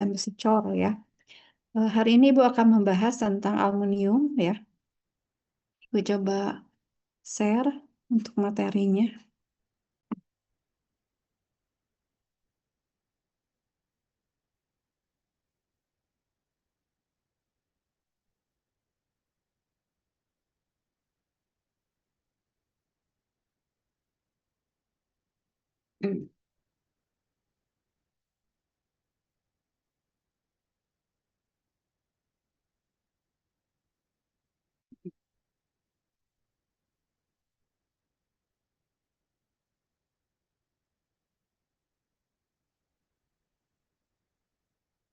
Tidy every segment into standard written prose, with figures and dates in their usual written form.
besi cor ya. Hari ini Ibu akan membahas tentang aluminium ya. Ibu coba share untuk materinya.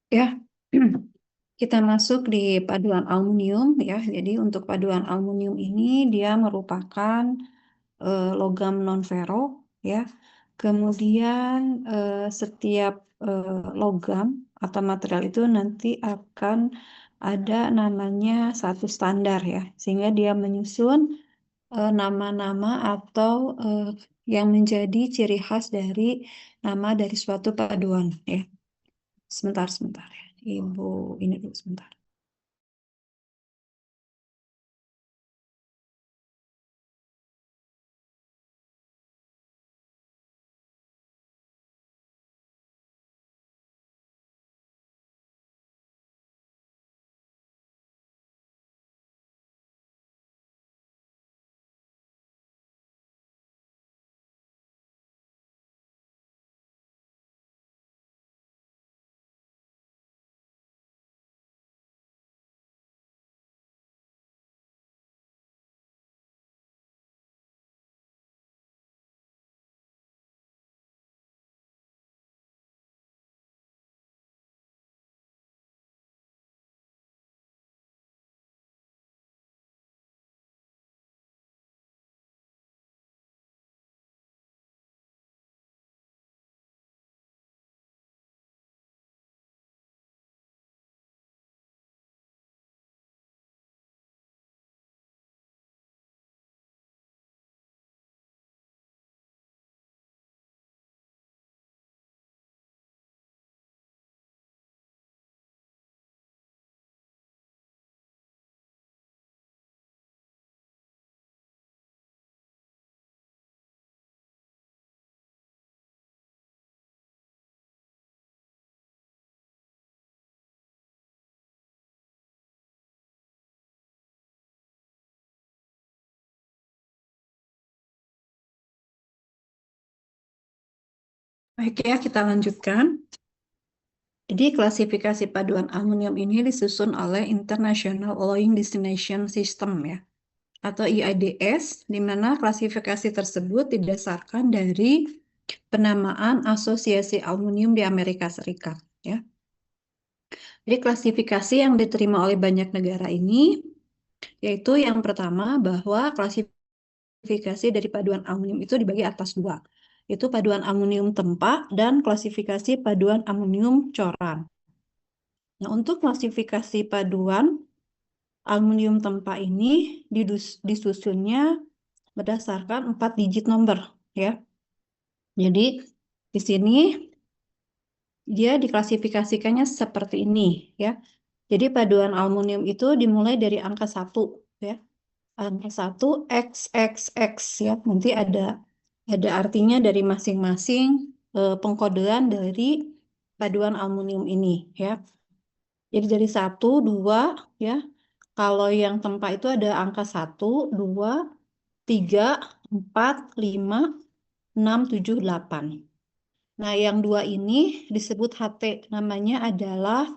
Ya, kita masuk di paduan aluminium ya. Jadi untuk paduan aluminium ini dia merupakan logam non-ferro ya. Kemudian setiap logam atau material itu nanti akan ada namanya satu standar ya, sehingga dia menyusun nama-nama atau yang menjadi ciri khas dari nama dari suatu paduan ya. Sebentar ya, Ibu ini dulu sebentar. Baik ya, kita lanjutkan. Jadi klasifikasi paduan aluminium ini disusun oleh International Alloying Designation System ya, atau IADS, di mana klasifikasi tersebut didasarkan dari penamaan Asosiasi Aluminium di Amerika Serikat ya. Jadi klasifikasi yang diterima oleh banyak negara ini yaitu yang pertama bahwa klasifikasi dari paduan aluminium itu dibagi atas dua, yaitu paduan aluminium tempa dan klasifikasi paduan aluminium coran. Nah, untuk klasifikasi paduan aluminium tempa ini disusunnya berdasarkan 4 digit nomor ya. Jadi di sini dia diklasifikasikannya seperti ini ya. Jadi paduan aluminium itu dimulai dari angka 1 ya. Angka 1 XXX ya. Nanti ada artinya dari masing-masing pengkodean dari paduan aluminium ini ya. Jadi dari 1, 2 ya. Kalau yang tempa itu ada angka 1, 2, 3, 4, 5, 6, 7, 8. Nah, yang 2 ini disebut HT. Namanya adalah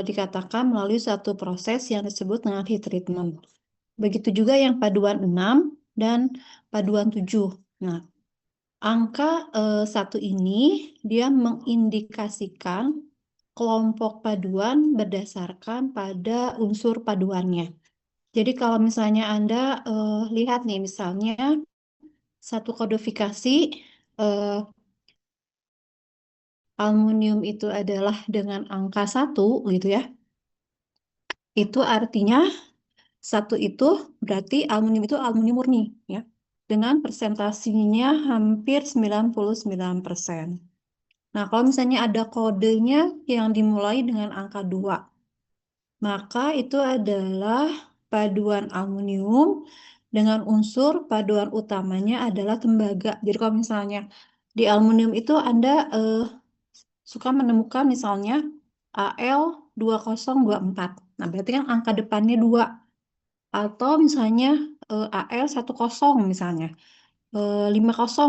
dikatakan melalui satu proses yang disebut dengan heat treatment. Begitu juga yang paduan 6 dan paduan 7. Nah, angka 1 ini dia mengindikasikan kelompok paduan berdasarkan pada unsur paduannya. Jadi kalau misalnya Anda lihat nih, misalnya satu kodifikasi aluminium itu adalah dengan angka 1 gitu ya. Itu artinya 1 itu berarti aluminium itu aluminium murni ya. Dengan persentasinya hampir 99%. Nah, kalau misalnya ada kodenya yang dimulai dengan angka 2, maka itu adalah paduan aluminium dengan unsur paduan utamanya adalah tembaga. Jadi kalau misalnya di aluminium itu Anda suka menemukan misalnya Al2024. Nah, berarti kan angka depannya 2. Atau misalnya AL10 misalnya. 50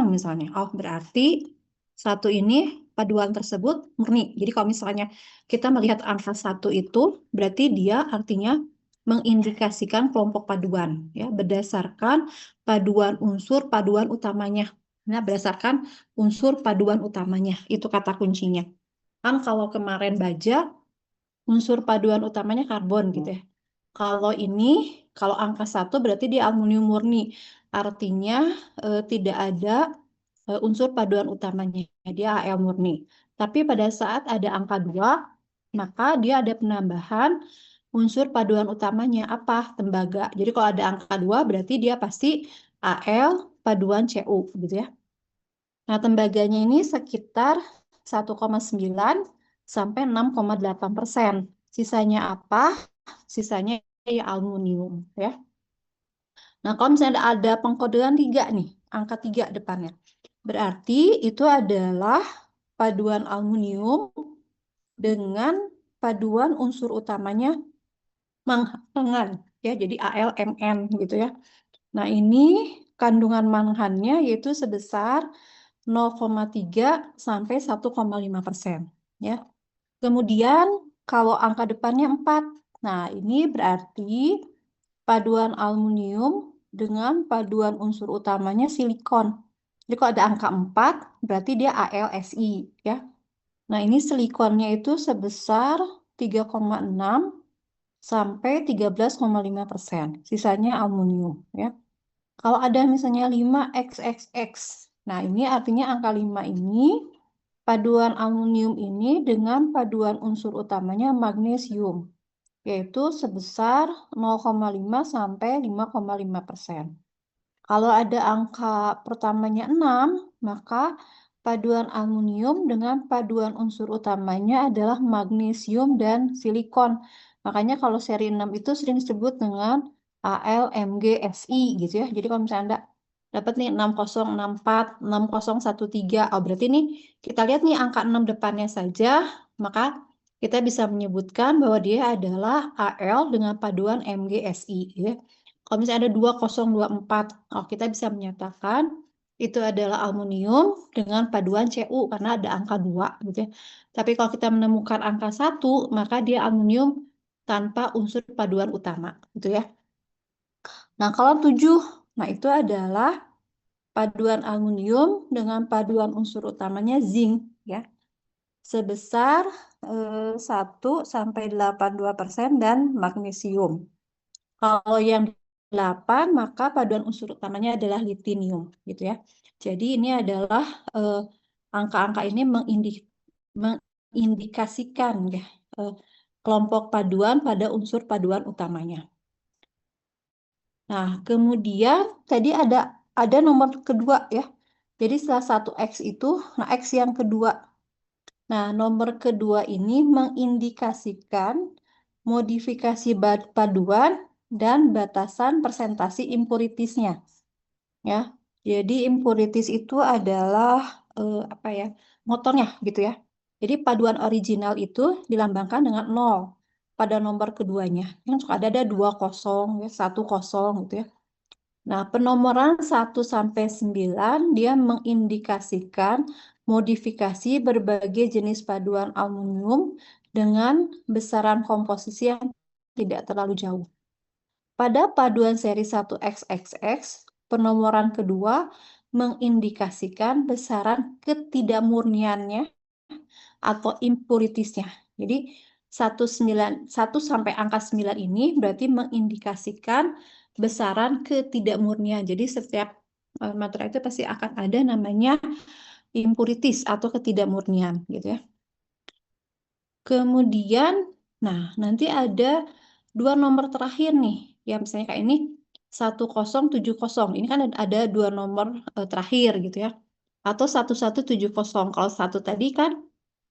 misalnya. Oh, berarti satu ini paduan tersebut murni. Jadi kalau misalnya kita melihat angka 1 itu, berarti dia artinya mengindikasikan kelompok paduan, ya, berdasarkan paduan unsur paduan utamanya. Nah, berdasarkan unsur paduan utamanya, itu kata kuncinya. Kan kalau kemarin baja, unsur paduan utamanya karbon gitu ya. Kalau ini, kalau angka 1 berarti dia aluminium murni. Artinya tidak ada unsur paduan utamanya, dia Al murni. Tapi pada saat ada angka 2, maka dia ada penambahan unsur paduan utamanya apa? Tembaga. Jadi kalau ada angka 2 berarti dia pasti Al paduan Cu gitu ya. Nah, tembaganya ini sekitar 1,9 sampai 6,8%. Sisanya apa? Sisanya ya aluminium ya. Nah, kalau misalnya ada pengkodean 3 nih, angka 3 depannya. Berarti itu adalah paduan aluminium dengan paduan unsur utamanya manghan ya, jadi AlMn gitu ya. Nah, ini kandungan manghannya yaitu sebesar 0,3 sampai 1,5% ya. Kemudian kalau angka depannya 4. Nah, ini berarti paduan aluminium dengan paduan unsur utamanya silikon. Jadi kalau ada angka 4 berarti dia AlSi ya. Nah, ini silikonnya itu sebesar 3,6 sampai 13,5%. Sisanya aluminium ya. Kalau ada misalnya 5XXX. Nah, ini artinya angka 5 ini paduan aluminium ini dengan paduan unsur utamanya magnesium, yaitu sebesar 0,5 sampai 5,5%. Kalau ada angka pertamanya 6, maka paduan aluminium dengan paduan unsur utamanya adalah magnesium dan silikon. Makanya kalau seri 6 itu sering disebut dengan AlMgSi gitu ya. Jadi kalau misalnya Anda dapat nih 6064, 6013, oh berarti nih kita lihat nih angka 6 depannya saja, maka kita bisa menyebutkan bahwa dia adalah Al dengan paduan MgSi ya. Kalau misalnya ada 2024, oh kita bisa menyatakan itu adalah aluminium dengan paduan Cu karena ada angka 2 gitu ya. Tapi kalau kita menemukan angka 1, maka dia aluminium tanpa unsur paduan utama gitu ya. Nah, kalau 7, nah itu adalah paduan aluminium dengan paduan unsur utamanya zinc ya. Sebesar 1 sampai 82% dan magnesium. Kalau yang 8, maka paduan unsur utamanya adalah lithium, gitu ya. Jadi ini adalah angka-angka ini mengindikasikan ya kelompok paduan pada unsur paduan utamanya. Nah, kemudian tadi ada nomor kedua ya. Jadi setelah 1X itu, nah X yang kedua. Nah, nomor kedua ini mengindikasikan modifikasi paduan dan batasan persentase impuritisnya. Ya, jadi impuritis itu adalah apa ya, motornya gitu ya. Jadi paduan original itu dilambangkan dengan 0 pada nomor keduanya. Yang suka ada 20 ya, 10 gitu ya. Nah, penomoran 1 sampai 9 dia mengindikasikan modifikasi berbagai jenis paduan aluminium dengan besaran komposisi yang tidak terlalu jauh. Pada paduan seri 1XXX, penomoran kedua mengindikasikan besaran ketidakmurniannya atau impuritisnya. Jadi 1 sampai angka 9 ini berarti mengindikasikan besaran ketidakmurnian. Jadi setiap materai itu pasti akan ada namanya impuritis atau ketidakmurnian gitu ya. Kemudian, nah nanti ada 2 nomor terakhir nih, ya misalnya kayak ini 1070. Ini kan ada 2 nomor terakhir gitu ya. atau 1170. Kalau 1 tadi kan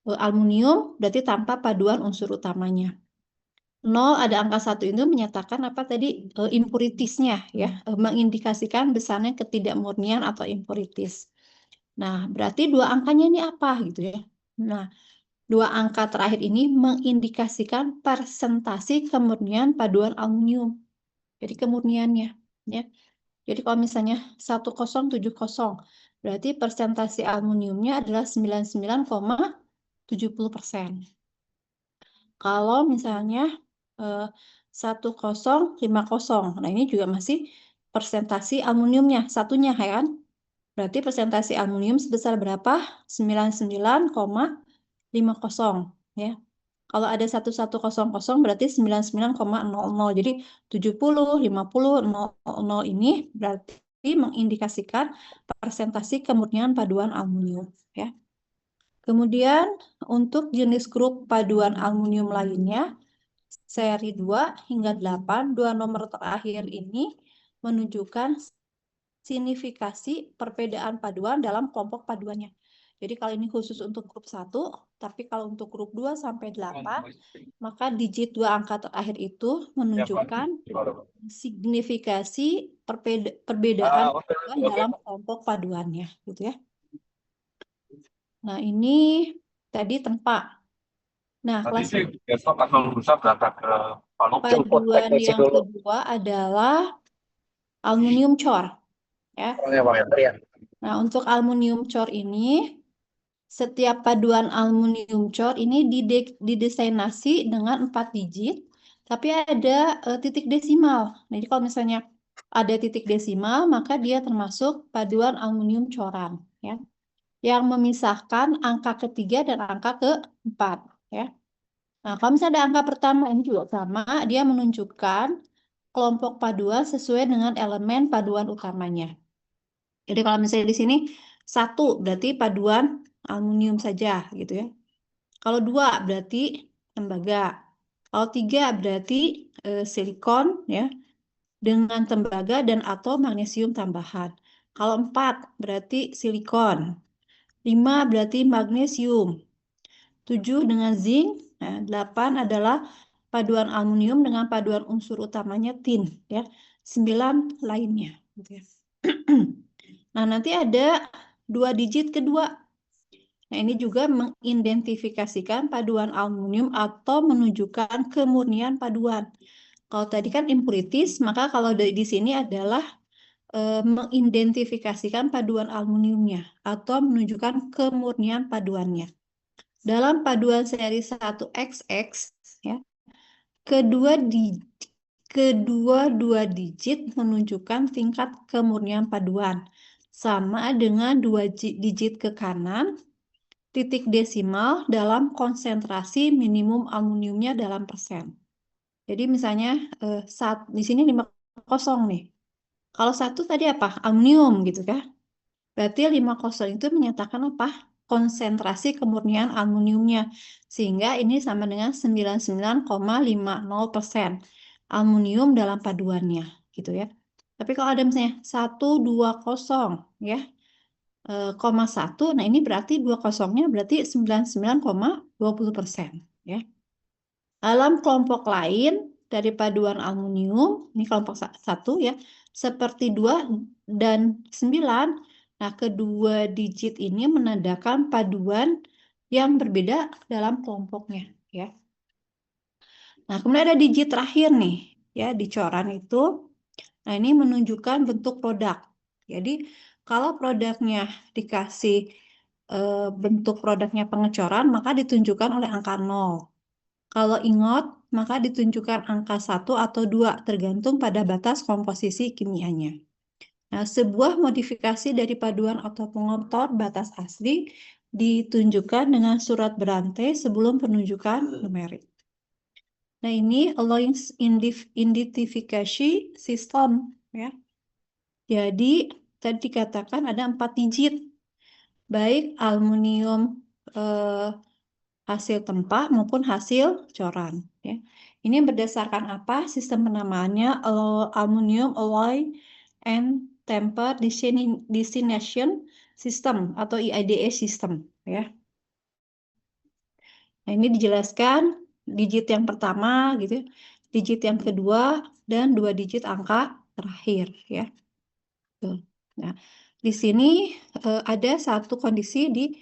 aluminium berarti tanpa paduan unsur utamanya. 0 ada angka 1 itu menyatakan apa tadi impuritisnya ya, mengindikasikan besarnya ketidakmurnian atau impuritis. Nah, berarti 2 angkanya ini apa gitu ya. Nah, 2 angka terakhir ini mengindikasikan persentase kemurnian paduan aluminium. Jadi kemurniannya ya. Jadi kalau misalnya 1070 berarti persentase aluminiumnya adalah 99,70%. Kalau misalnya 1050, nah ini juga masih persentase aluminiumnya satunya ya kan. Berarti persentase aluminium sebesar berapa? 99,50 ya. Kalau ada 1100 berarti 99,00. Jadi 70, 50, 00 ini berarti mengindikasikan persentase kemurnian paduan aluminium ya. Kemudian untuk jenis grup paduan aluminium lainnya seri 2 hingga 8, 2 nomor terakhir ini menunjukkan signifikasi perbedaan paduan dalam kelompok paduannya. Jadi kalau ini khusus untuk grup 1, tapi kalau untuk grup 2 sampai 8, maka digit 2 angka terakhir itu menunjukkan signifikasi perbedaan paduan dalam kelompok paduannya, gitu ya. Nah, ini tadi tempat. Nah, kelas besok akan berusaha berangkat ke Palu. paduan yang kedua adalah aluminium cor. Ya. Nah, untuk aluminium cor ini, setiap paduan aluminium cor ini didesainasi dengan 4 digit, tapi ada titik desimal. Jadi kalau misalnya ada titik desimal, maka dia termasuk paduan aluminium coran, ya, yang memisahkan angka ketiga dan angka keempat, ya. Nah, kalau misalnya ada angka pertama ini juga sama, dia menunjukkan kelompok paduan sesuai dengan elemen paduan utamanya. Jadi kalau misalnya di sini 1 berarti paduan aluminium saja gitu ya. Kalau 2 berarti tembaga. Kalau 3 berarti silikon ya dengan tembaga dan atau magnesium tambahan. Kalau 4 berarti silikon. 5 berarti magnesium. 7 dengan zinc. Nah, 8 adalah paduan aluminium dengan paduan unsur utamanya tin ya. 9 lainnya gitu ya. Nah, nanti ada 2 digit kedua. Nah, ini juga mengidentifikasikan paduan aluminium atau menunjukkan kemurnian paduan. Kalau tadi kan impuritis, maka kalau di sini adalah mengidentifikasikan paduan aluminiumnya atau menunjukkan kemurnian paduannya. Dalam paduan seri 1XX, ya, kedua dua digit menunjukkan tingkat kemurnian paduan. Sama dengan 2 digit ke kanan, titik desimal dalam konsentrasi minimum aluminiumnya dalam persen. Jadi misalnya di sini 50 nih. Kalau 1 tadi apa? Aluminium gitu kan. Berarti 50 itu menyatakan apa? Konsentrasi kemurnian aluminiumnya. Sehingga ini sama dengan 99,50% aluminium dalam paduannya gitu ya. Tapi kalau ada misalnya 120 ya. 1, nah ini berarti 20-nya berarti 99,20% ya. Dalam kelompok lain dari paduan aluminium, ini kelompok 1 ya, seperti 2 dan 9, nah kedua digit ini menandakan paduan yang berbeda dalam kelompoknya ya. Nah, kemudian ada digit terakhir nih ya di coran itu. Nah, ini menunjukkan bentuk produk. Jadi, kalau produknya dikasih bentuk produknya pengecoran, maka ditunjukkan oleh angka 0. Kalau ingot, maka ditunjukkan angka 1 atau 2, tergantung pada batas komposisi kimianya. Nah, sebuah modifikasi dari paduan atau pengotor batas asli ditunjukkan dengan surat berantai sebelum penunjukan numerik. Nah, ini Alloying identification system ya. Jadi tadi dikatakan ada 4 digit, baik aluminium hasil tempa maupun hasil coran. Ya. Ini berdasarkan apa? Sistem penamaannya Aluminium Alloy and Temper Destination system atau EIDA system ya. Nah, ini dijelaskan digit yang pertama gitu, digit yang kedua dan 2 digit angka terakhir ya. Tuh. Nah, di sini ada satu kondisi di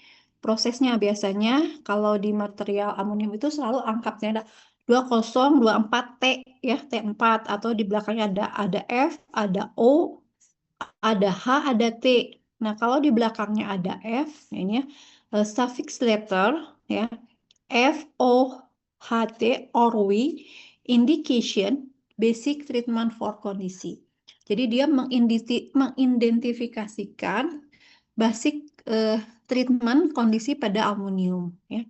prosesnya. Biasanya kalau di material amonium itu selalu angkanya ada 2024T ya, T4 atau di belakangnya ada F, ada O, ada H, ada T. Nah, kalau di belakangnya ada F, ini ya, suffix letter ya, F, O, H, T, or W, indication basic treatment for kondisi. Jadi dia mengidentifikasikan basic treatment kondisi pada aluminium ya.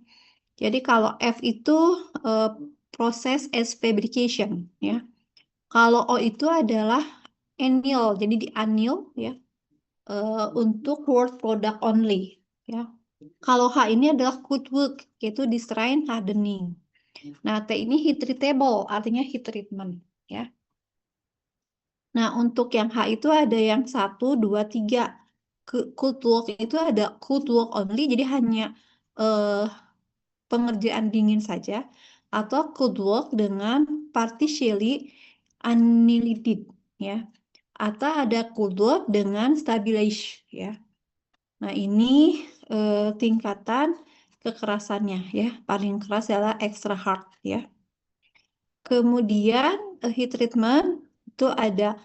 Jadi kalau F itu proses as fabrication ya. Kalau O itu adalah anneal, jadi di anneal ya, untuk work product only ya. Kalau H ini adalah cold work, yaitu di strain hardening. Nah, T ini heat treatable, artinya heat treatment ya. Nah, untuk yang H itu ada yang 1, 2, 3. Cold work itu ada cold work only, jadi hanya pengerjaan dingin saja, atau cold work dengan partially annihilated ya, atau ada cold work dengan stabilized ya. Nah, ini tingkatan kekerasannya ya, paling keras adalah extra hard ya. Kemudian heat treatment itu ada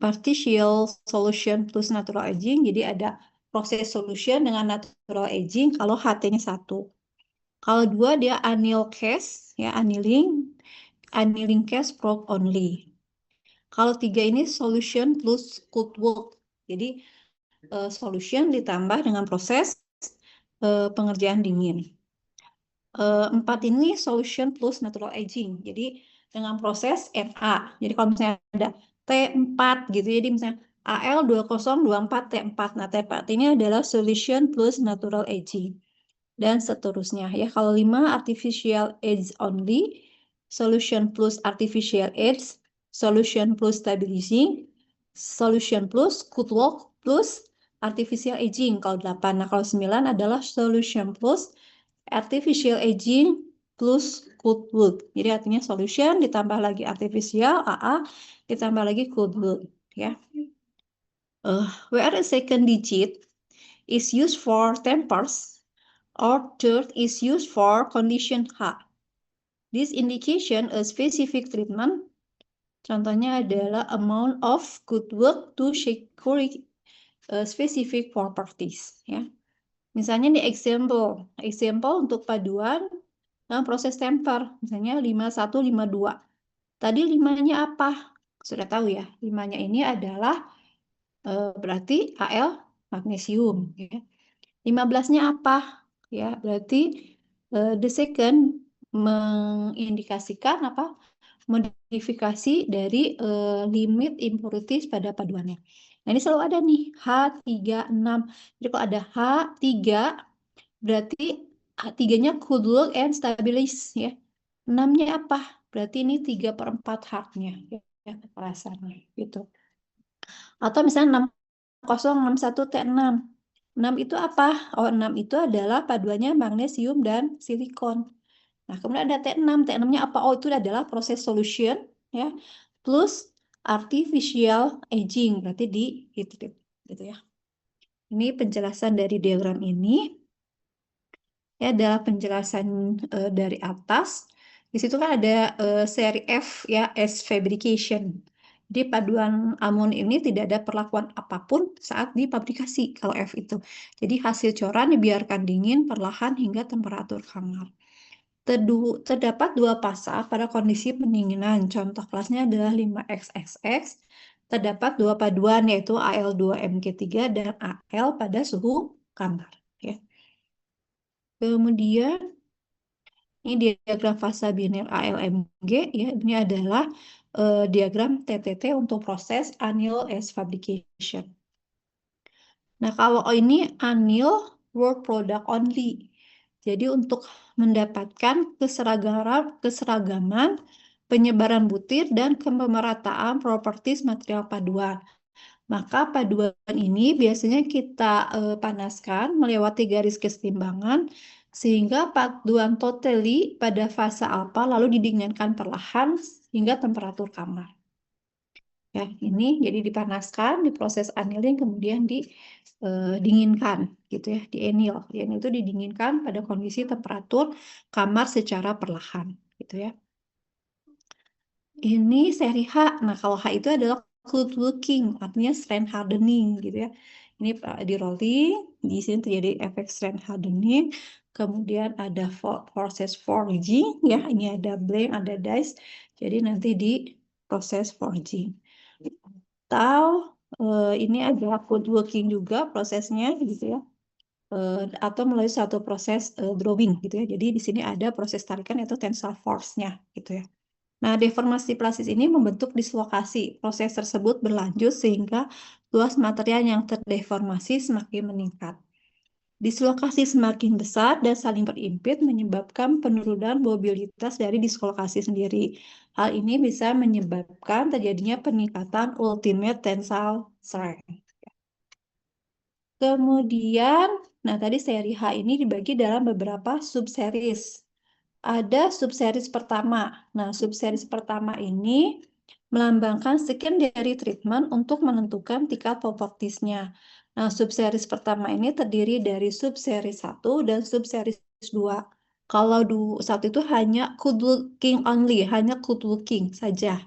partial solution plus natural aging, jadi ada proses solution dengan natural aging kalau HT-nya 1. Kalau 2 dia anneal case ya, annealing case probe only. Kalau 3 ini solution plus cold work. Jadi solution ditambah dengan proses pengerjaan dingin. 4 ini solution plus natural aging. Jadi dengan proses NA. Jadi kalau misalnya ada T4 gitu, jadi misalnya AL2024T4. Nah, T4 ini adalah solution plus natural aging. Dan seterusnya ya. Kalau 5 artificial age only, solution plus artificial age, solution plus stabilizing, solution plus cold work plus artificial aging. Kalau 8. Nah, kalau 9 adalah solution plus artificial aging plus cold work. Jadi artinya solution ditambah lagi artificial AA ditambah lagi cold work ya. Where a second digit is used for tempers or third is used for condition H. This indication a specific treatment. Contohnya adalah amount of good work to secure specific properties ya. Misalnya di example untuk paduan dalam proses temper, misalnya 5152. Tadi 5-nya apa? Sudah tahu ya, 5-nya ini adalah berarti Al magnesium. Ya. 15-nya apa? Ya, berarti the second mengindikasikan apa? Modifikasi dari limit impurities pada paduannya. Nah, ini selalu ada nih, H36. Jadi kalau ada H3, berarti H3-nya cold work and stabilize ya. 6-nya apa? Berarti ini 3/4 hardnya ya, kekerasannya gitu. Atau misalnya 6061T6. 6 itu apa? Oh, 6 itu adalah paduannya magnesium dan silikon. Nah, kemudian ada T6. T6-nya apa? Oh, itu adalah proses solution ya, plus artificial aging, berarti di heat treat gitu ya. Ini penjelasan dari diagram ini. Ya, adalah penjelasan dari atas. Di situ kan ada seri F ya, as fabrication. Di paduan amonium ini tidak ada perlakuan apapun saat dipabrikasi kalau F itu. Jadi hasil coran dibiarkan dingin perlahan hingga temperatur kamar. Terdapat 2 fasa pada kondisi pendinginan. Contoh kelasnya adalah 5XXX. Terdapat 2 paduan yaitu Al2Mg3 dan Al pada suhu kamar. Ya. Kemudian ini diagram fasa biner ALMG ya, ini adalah diagram TTT untuk proses anneal as fabrication. Nah, kalau ini anneal work product only. Jadi untuk mendapatkan keseragaman penyebaran butir dan pemerataan properties material paduan. Maka paduan ini biasanya kita panaskan melewati garis kesetimbangan sehingga paduan totally pada fase alfa lalu didinginkan perlahan hingga temperatur kamar. Ya, ini jadi dipanaskan, diproses annealing, kemudian didinginkan, gitu ya, di anneal. Di anneal itu didinginkan pada kondisi temperatur kamar secara perlahan, gitu ya. Ini seri H. Nah, kalau H itu adalah cold working, artinya strength hardening, gitu ya. Ini di rolling, di sini terjadi efek strength hardening. Kemudian ada proses forging, ya. Ini ada blank, ada dice. Jadi nanti di proses forging. Atau ini adalah cold working juga prosesnya, gitu ya. Atau melalui satu proses drawing, gitu ya. Jadi di sini ada proses tarikan atau tensile force-nya, gitu ya. Nah, deformasi plastis ini membentuk dislokasi. Proses tersebut berlanjut sehingga luas material yang terdeformasi semakin meningkat. Dislokasi semakin besar dan saling berimpit menyebabkan penurunan mobilitas dari dislokasi sendiri. Hal ini bisa menyebabkan terjadinya peningkatan ultimate tensile strength. Kemudian, nah tadi seri H ini dibagi dalam beberapa subseries. Ada subseries pertama. Nah, subseries pertama ini melambangkan secondary treatment untuk menentukan tingkat propertiesnya. Nah, subseries pertama ini terdiri dari subseries 1 dan subseries 2. Kalau satu itu hanya good looking only, hanya good looking saja.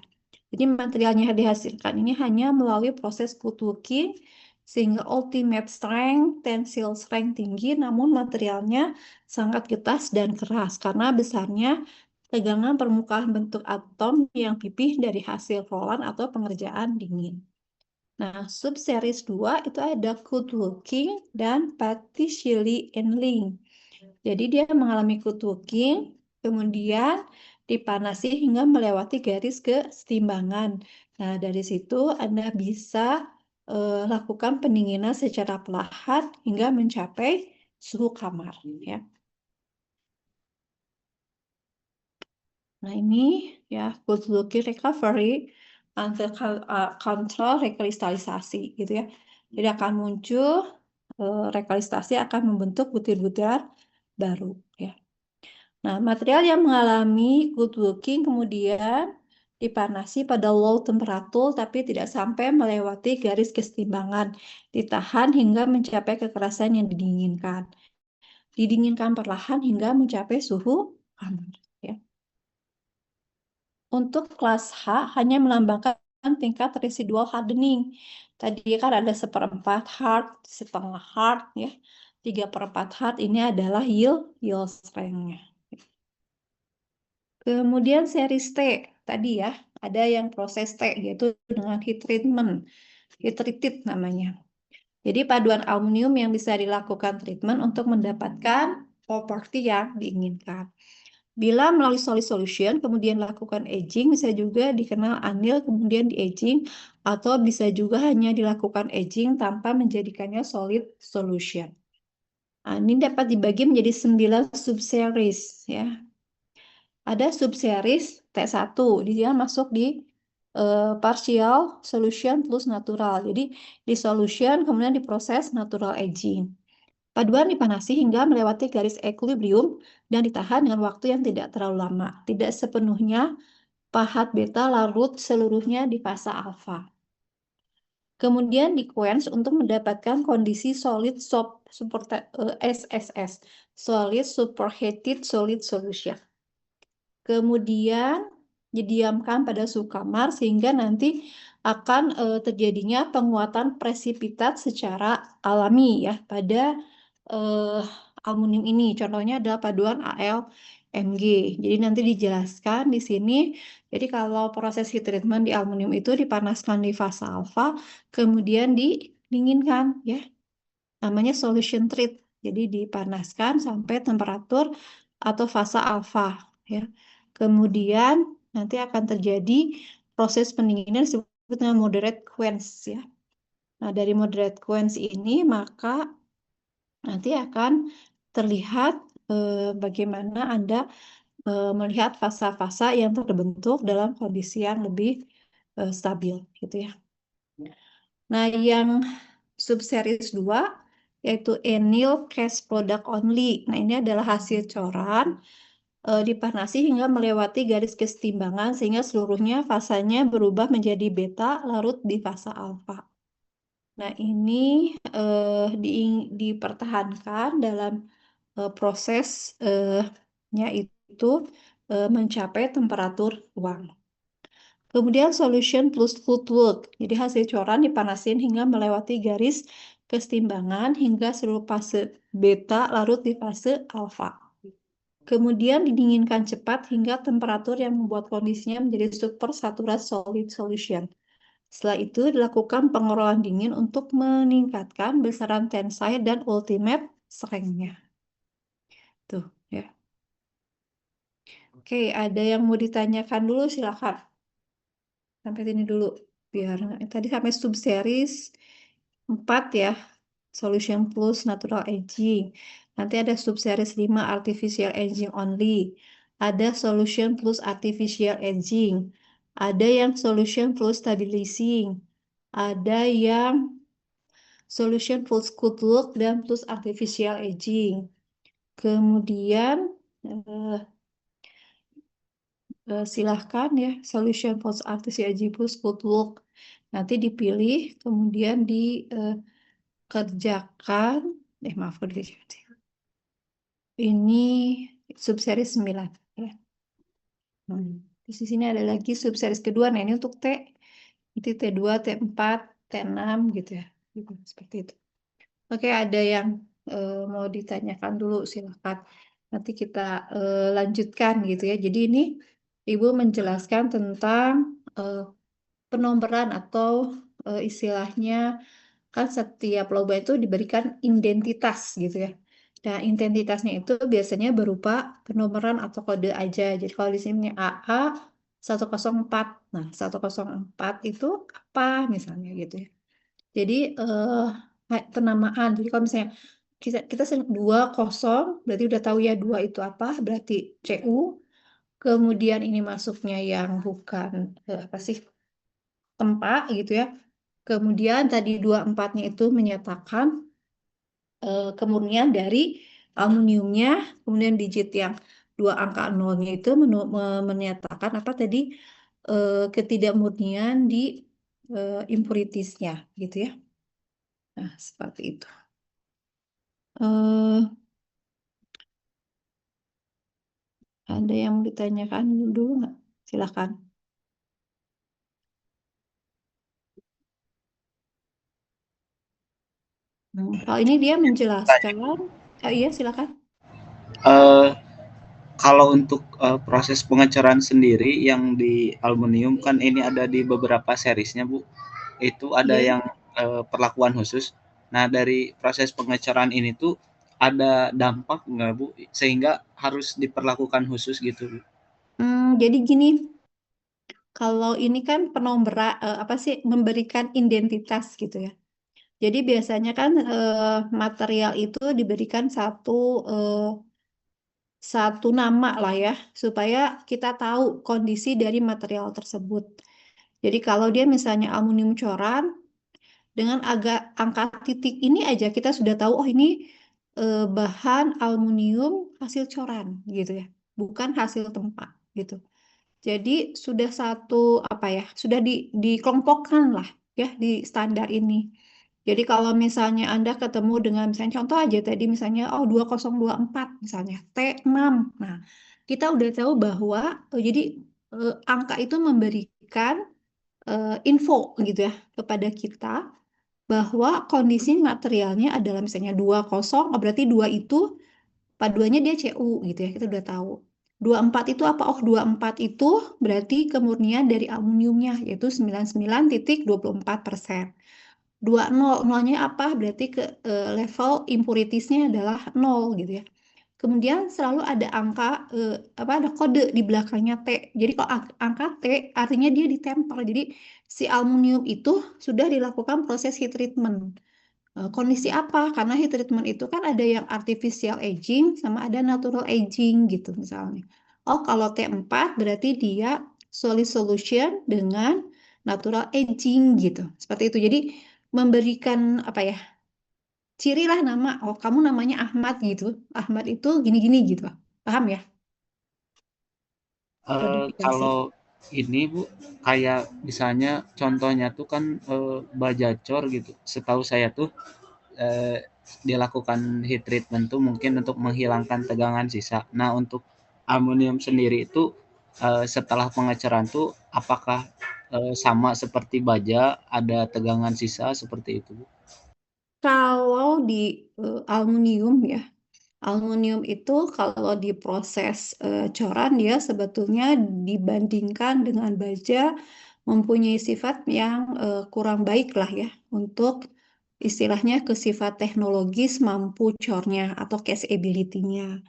Jadi materialnya yang dihasilkan ini hanya melalui proses good looking sehingga ultimate strength, tensile strength tinggi, namun materialnya sangat getas dan keras karena besarnya tegangan permukaan bentuk atom yang pipih dari hasil rollan atau pengerjaan dingin. Nah, subseries 2 itu ada good looking dan partially annealing. Jadi dia mengalami good looking, kemudian dipanasi hingga melewati garis kesetimbangan. Nah, dari situ Anda bisa lakukan pendinginan secara perlahan hingga mencapai suhu kamar. Ya. Nah, ini ya good looking recovery under control rekristalisasi gitu ya. Jadi akan muncul rekristalisasi akan membentuk butir-butir baru ya. Nah, material yang mengalami good looking kemudian dipanasi pada low temperatur tapi tidak sampai melewati garis kesetimbangan, ditahan hingga mencapai kekerasan yang didinginkan. Didinginkan perlahan hingga mencapai suhu aman. Ya. Untuk kelas H hanya melambangkan tingkat residual hardening. Tadi kan ada 1/4 hard, setengah hard, ya. 3/4 hard ini adalah yield strength-nya. Kemudian series T, tadi ya, ada yang proses T, yaitu dengan heat treatment, heat treated namanya. Jadi paduan aluminium yang bisa dilakukan treatment untuk mendapatkan properti yang diinginkan. Bila melalui solid solution, kemudian lakukan aging, bisa juga dikenal anneal, kemudian di aging, atau bisa juga hanya dilakukan aging tanpa menjadikannya solid solution. Nah, ini dapat dibagi menjadi 9 subseries, ya. Ada subseries T1, dia masuk di partial solution plus natural. Jadi di solution kemudian diproses natural aging. Paduan dipanasi hingga melewati garis equilibrium dan ditahan dengan waktu yang tidak terlalu lama. Tidak sepenuhnya pahat beta larut seluruhnya di fase alfa. Kemudian di quench untuk mendapatkan kondisi solid SSS, solid superheated solid solution. Kemudian didiamkan pada suhu kamar sehingga nanti akan terjadinya penguatan presipitat secara alami ya pada aluminium ini. Contohnya adalah paduan AlMg. Jadi nanti dijelaskan di sini. Jadi kalau proses heat treatment di aluminium itu dipanaskan di fase alfa, kemudian didinginkan ya. Namanya solution treat. Jadi dipanaskan sampai temperatur atau fase alfa ya. Kemudian nanti akan terjadi proses pendinginan disebut dengan moderate quench ya. Nah, dari moderate quench ini maka nanti akan terlihat bagaimana Anda melihat fasa-fasa yang terbentuk dalam kondisi yang lebih stabil gitu ya. Nah, yang subseries 2 yaitu anneal cast product only. Nah, ini adalah hasil coran dipanasi hingga melewati garis kesetimbangan sehingga seluruhnya fasanya berubah menjadi beta larut di fasa alfa. Nah, ini dipertahankan dalam prosesnya itu mencapai temperatur ruang. Kemudian solution plus footwork. Jadi hasil coran dipanasin hingga melewati garis kesetimbangan hingga seluruh fase beta larut di fase alfa. Kemudian didinginkan cepat hingga temperatur yang membuat kondisinya menjadi super saturat solid solution. Setelah itu dilakukan pengerolan dingin untuk meningkatkan besaran tensile dan ultimate strength-nya. Tuh, ya. Oke, ada yang mau ditanyakan dulu, silakan. Sampai sini dulu. Biar tadi sampai subseries 4 ya. Solution plus natural aging. Nanti ada subseries 5 artificial aging only. Ada solution plus artificial aging. Ada yang solution plus stabilizing. Ada yang solution plus good look dan plus artificial aging. Kemudian silahkan ya solution plus artificial aging plus good look. Nanti dipilih, kemudian dikerjakan. Maaf, ini subseries 9 ya. Terus di sini ada lagi subseries kedua. Nah, ini untuk T. Itu T2, T4, T6 gitu ya. Gitu, seperti itu. Oke, ada yang mau ditanyakan dulu, silakan. Nanti kita lanjutkan gitu ya. Jadi ini Ibu menjelaskan tentang penombran atau istilahnya kan setiap lomba itu diberikan identitas gitu ya. Nah, identitasnya itu biasanya berupa penomoran atau kode aja. Jadi kalau di sini AA 104. Nah, 104 itu apa misalnya gitu ya. Jadi penamaan. Jadi kalau misalnya kita 20 berarti udah tahu ya 2 itu apa, berarti CU. Kemudian ini masuknya yang bukan apa sih? Tempat gitu ya. Kemudian tadi 24-nya itu menyatakan kemurnian dari aluminiumnya, kemudian digit yang 2 angka nolnya itu menyatakan apa tadi ketidakmurnian di impuritiesnya gitu ya. Nah, seperti itu. Eh, ada yang mau ditanyakan dulu nggak? Silakan. Kalau ini dia menjelaskan, iya silakan. Eh, Kalau untuk proses pengecoran sendiri yang di aluminium kan ini ada di beberapa seriesnya Bu. Itu ada Iya. yang perlakuan khusus. Nah dari proses pengecoran ini tuh ada dampak nggak Bu? Sehingga harus diperlakukan khusus gitu Bu. Jadi gini, kalau ini kan penombra apa sih memberikan identitas gitu ya. Jadi biasanya kan material itu diberikan satu nama lah ya, supaya kita tahu kondisi dari material tersebut. Jadi kalau dia misalnya aluminium coran, dengan agak angka titik ini aja kita sudah tahu, oh ini bahan aluminium hasil coran gitu ya, bukan hasil tempat gitu. Jadi sudah satu apa ya, sudah dikelompokkan lah ya di standar ini. Jadi kalau misalnya Anda ketemu dengan misalnya contoh aja tadi misalnya oh 2024 misalnya T6. Nah, kita udah tahu bahwa jadi angka itu memberikan info gitu ya kepada kita bahwa kondisi materialnya adalah misalnya 20, oh berarti 2 itu paduannya dia CU gitu ya, kita udah tahu. 24 itu apa? Oh, 24 itu berarti kemurnian dari aluminiumnya, yaitu 99,24%. 20, nolnya apa? Berarti level impuritiesnya adalah 0 gitu ya. Kemudian selalu ada angka, apa ada kode di belakangnya T. Jadi kalau angka T artinya dia ditempel. Jadi si aluminium itu sudah dilakukan proses heat treatment. Kondisi apa? Karena heat treatment itu kan ada yang artificial aging sama ada natural aging gitu misalnya. Oh, kalau T4 berarti dia solid solution dengan natural aging gitu. Seperti itu. Jadi memberikan apa ya, ciri lah nama, oh kamu namanya Ahmad gitu, Ahmad itu gini-gini gitu, paham ya? Kodifikasi. Kalau ini Bu, kayak misalnya contohnya tuh kan bajacor gitu. Setahu saya tuh eh, dilakukan heat treatment tuh mungkin untuk menghilangkan tegangan sisa. Nah, untuk aluminium sendiri itu setelah pengecoran tuh apakah sama seperti baja, ada tegangan sisa seperti itu, Bu? Kalau di aluminium ya, aluminium itu kalau diproses coran dia sebetulnya dibandingkan dengan baja mempunyai sifat yang kurang baik lah ya untuk istilahnya ke sifat teknologis mampu cornya atau casability-nya.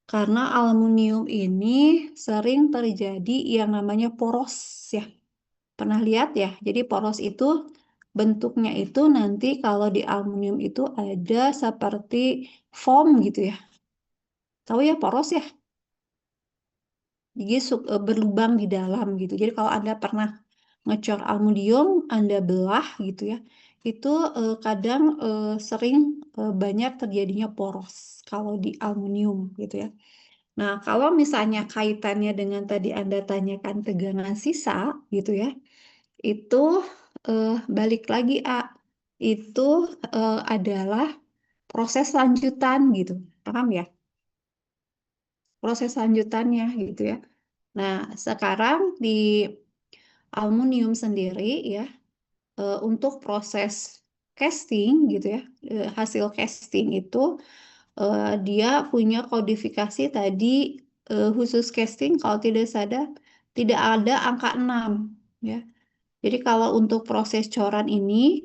Karena aluminium ini sering terjadi yang namanya poros ya. Pernah lihat ya? Jadi poros itu bentuknya itu nanti kalau di aluminium itu ada seperti foam gitu ya. Tahu ya poros ya? Jadi berlubang di dalam gitu. Jadi kalau Anda pernah ngecor aluminium, Anda belah gitu ya. Itu kadang sering banyak terjadinya poros kalau di aluminium gitu ya. Nah, kalau misalnya kaitannya dengan tadi Anda tanyakan tegangan sisa gitu ya, itu balik lagi itu adalah proses lanjutan gitu. Paham ya? Proses lanjutannya gitu ya. Nah, sekarang di aluminium sendiri ya, untuk proses casting gitu ya, hasil casting itu dia punya kodifikasi tadi khusus casting kalau tidak ada angka 6 ya. Jadi kalau untuk proses coran ini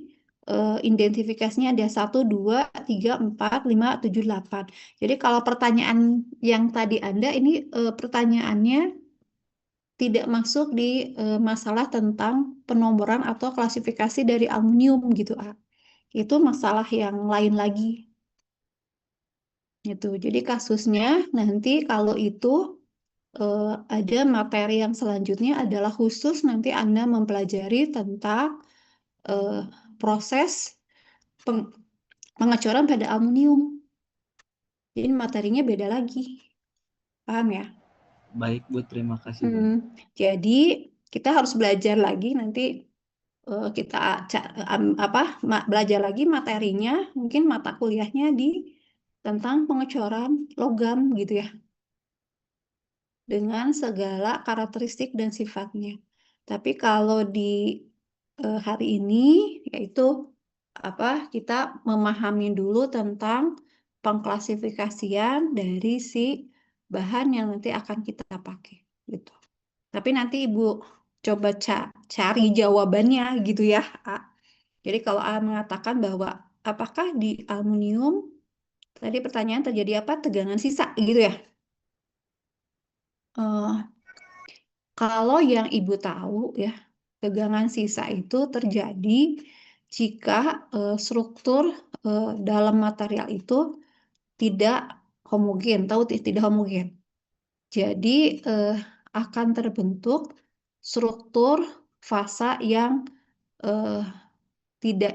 identifikasinya ada 1, 2, 3, 4, 5, 7, 8. Jadi kalau pertanyaan yang tadi Anda ini pertanyaannya tidak masuk di masalah tentang penomoran atau klasifikasi dari aluminium gitu, A. Itu masalah yang lain lagi. Gitu. Jadi kasusnya nanti kalau itu eh, ada materi yang selanjutnya adalah khusus nanti Anda mempelajari tentang eh, proses peng- pengecoran pada aluminium. Jadi materinya beda lagi. Paham ya? Baik, Bu, terima kasih Hmm, banyak. jadi kita harus belajar lagi nanti kita belajar lagi materinya, mungkin mata kuliahnya di tentang pengecoran logam gitu ya, dengan segala karakteristik dan sifatnya. Tapi kalau di hari ini yaitu kita memahami dulu tentang pengklasifikasian dari si bahan yang nanti akan kita pakai gitu. Tapi nanti Ibu coba cari jawabannya gitu ya, A. Jadi kalau A mengatakan bahwa apakah di aluminium tadi pertanyaan terjadi apa? Tegangan sisa gitu ya. Eh, Kalau yang Ibu tahu ya, tegangan sisa itu terjadi jika struktur dalam material itu tidak homogen, tahu tidak homogen. Jadi eh, akan terbentuk struktur fasa yang eh, tidak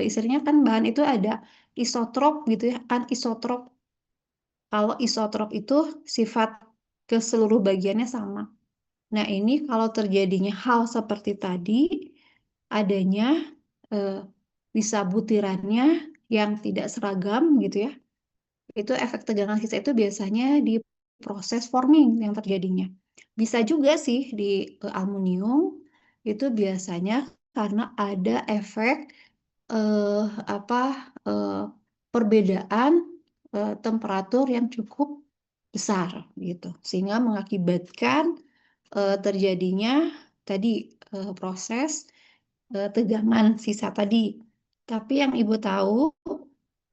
istilahnya kan bahan itu ada isotrop gitu ya, anisotrop. Kalau isotrop itu sifat ke seluruh bagiannya sama. Nah, ini kalau terjadinya hal seperti tadi, adanya eh, bisa butirannya yang tidak seragam gitu ya. Itu efek tegangan sisa itu biasanya di proses forming yang terjadinya. Bisa juga sih di aluminium itu biasanya karena ada efek eh, apa eh, perbedaan temperatur yang cukup besar gitu, sehingga mengakibatkan terjadinya tadi proses tegangan sisa tadi. Tapi yang Ibu tahu,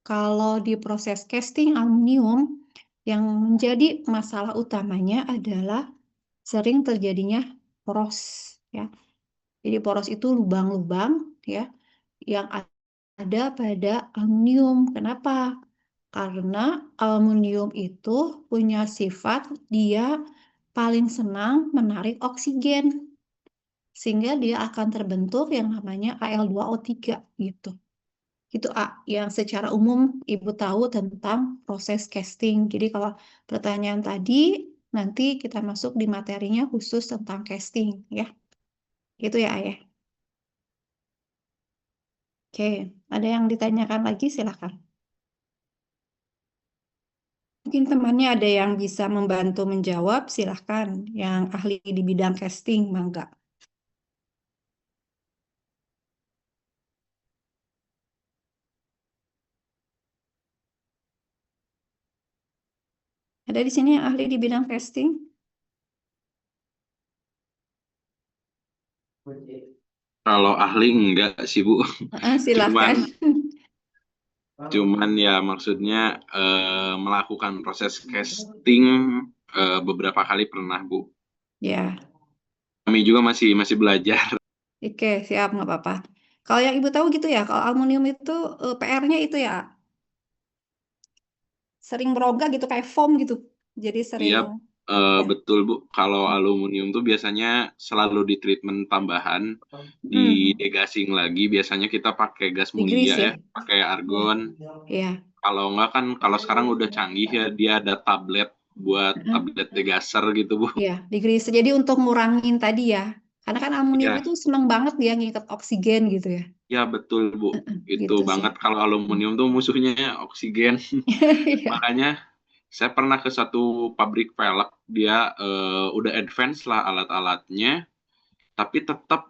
kalau di proses casting aluminium, yang menjadi masalah utamanya adalah sering terjadinya poros, ya. Jadi poros itu lubang-lubang, ya, yang ada pada aluminium. Kenapa? Karena aluminium itu punya sifat dia paling senang menarik oksigen. sehingga dia akan terbentuk yang namanya Al2O3 gitu. Itu A, yang secara umum Ibu tahu tentang proses casting. Jadi kalau pertanyaan tadi, nanti kita masuk di materinya khusus tentang casting ya. Gitu ya, Ayah. Oke, ada yang ditanyakan lagi silakan. Mungkin temannya ada yang bisa membantu menjawab, silahkan. Yang ahli di bidang casting, mangga. Ada di sini yang ahli di bidang casting? Kalau ahli enggak sih Bu, Silahkan. cuman ya maksudnya melakukan proses casting beberapa kali pernah Bu. Ya, Kami juga masih masih belajar. oke, siap, nggak apa-apa. Kalau yang Ibu tahu gitu ya, kalau aluminium itu PR-nya itu ya, sering berongga gitu, kayak foam gitu. Jadi Iya, sering, ya. betul Bu. Kalau aluminium tuh biasanya selalu di treatment tambahan, di Hmm, degassing lagi. Biasanya kita pakai gas mulia digrease ya. ya, pakai Ya, argon. ya. Kalau enggak kan, kalau sekarang udah canggih ya, dia ada tablet buat Heeh. tablet degasser gitu Bu. Ya, digrease. Jadi untuk ngurangin tadi ya, karena kan aluminium Ya, itu senang banget dia ngikat oksigen gitu ya. ya betul Bu. Itu Gitu sih. banget kalau aluminium tuh musuhnya oksigen. Iya. Makanya saya pernah ke satu pabrik velg, dia udah advance lah alat-alatnya, tapi tetap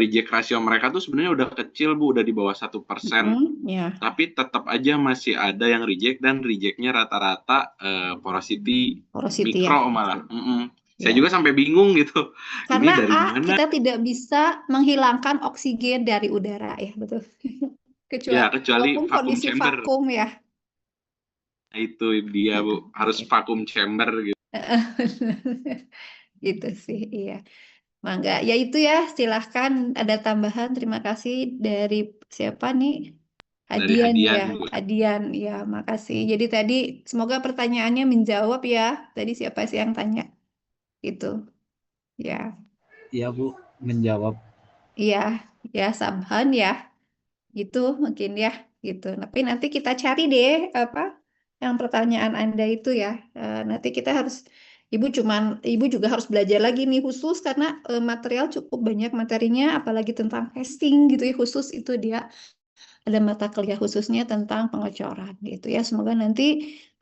reject ratio mereka tuh sebenarnya udah kecil Bu, udah di bawah 1%. Ya, Tapi tetap aja masih ada yang reject dan rejectnya rata-rata porosity porosity ya. mikro malah. Mm-mm. Saya juga Ya. sampai bingung gitu. Ini Karena dari A, mana? kita tidak bisa menghilangkan oksigen dari udara ya, betul. Ya, Kecuali kecuali walaupun vacuum kondisi chamber. vakum ya. Nah, itu dia Bu, harus Gitu. vacuum chamber gitu. Gitu sih, iya. Mangga, ya itu ya, silahkan ada tambahan. Terima kasih dari siapa nih? Dari Hadian ya, hadiah Bu. Hadian ya, makasih. Jadi tadi semoga pertanyaannya menjawab ya. Tadi siapa sih yang tanya? Itu, ya, Iya Bu, menjawab. iya, ya Sabhan ya, gitu mungkin ya, gitu. Tapi nanti kita cari deh apa yang pertanyaan Anda itu ya. Nanti kita harus, Ibu juga harus belajar lagi nih khusus karena material cukup banyak materinya, apalagi tentang casting gitu ya khusus itu dia. Ada mata kuliah khususnya tentang pengecoran gitu ya. Semoga nanti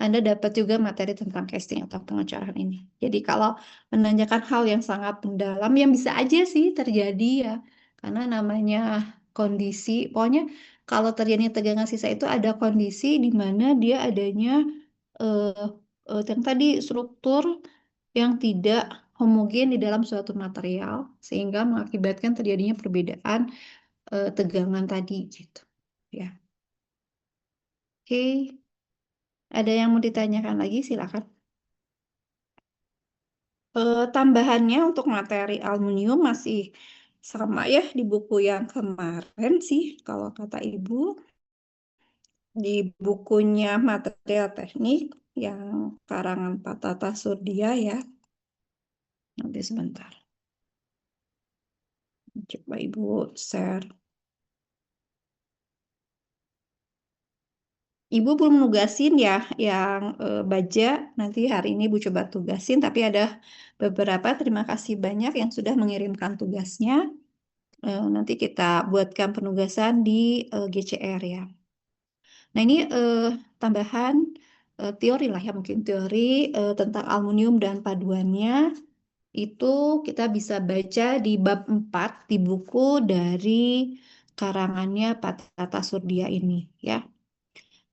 Anda dapat juga materi tentang casting atau pengecoran ini. Jadi kalau menanyakan hal yang sangat mendalam yang bisa aja sih terjadi ya. Karena namanya kondisi, pokoknya kalau terjadinya tegangan sisa itu ada kondisi di mana dia adanya eh, yang tadi struktur yang tidak homogen di dalam suatu material sehingga mengakibatkan terjadinya perbedaan tegangan tadi gitu. Ya. Oke, ada yang mau ditanyakan lagi? Silakan. Tambahannya untuk materi aluminium masih sama ya di buku yang kemarin sih, kalau kata Ibu. Di bukunya material teknik yang karangan Pak Tata Surdia ya. Nanti sebentar. Coba Ibu share. Ibu belum nugasin ya yang baja. Nanti hari ini Ibu coba tugasin, tapi ada beberapa. Terima kasih banyak yang sudah mengirimkan tugasnya. Nanti kita buatkan penugasan di GCR ya. Nah ini tambahan teori lah ya, mungkin teori tentang aluminium dan paduannya. Itu kita bisa baca di bab 4 di buku dari karangannya Pak Tata Surdia ini ya.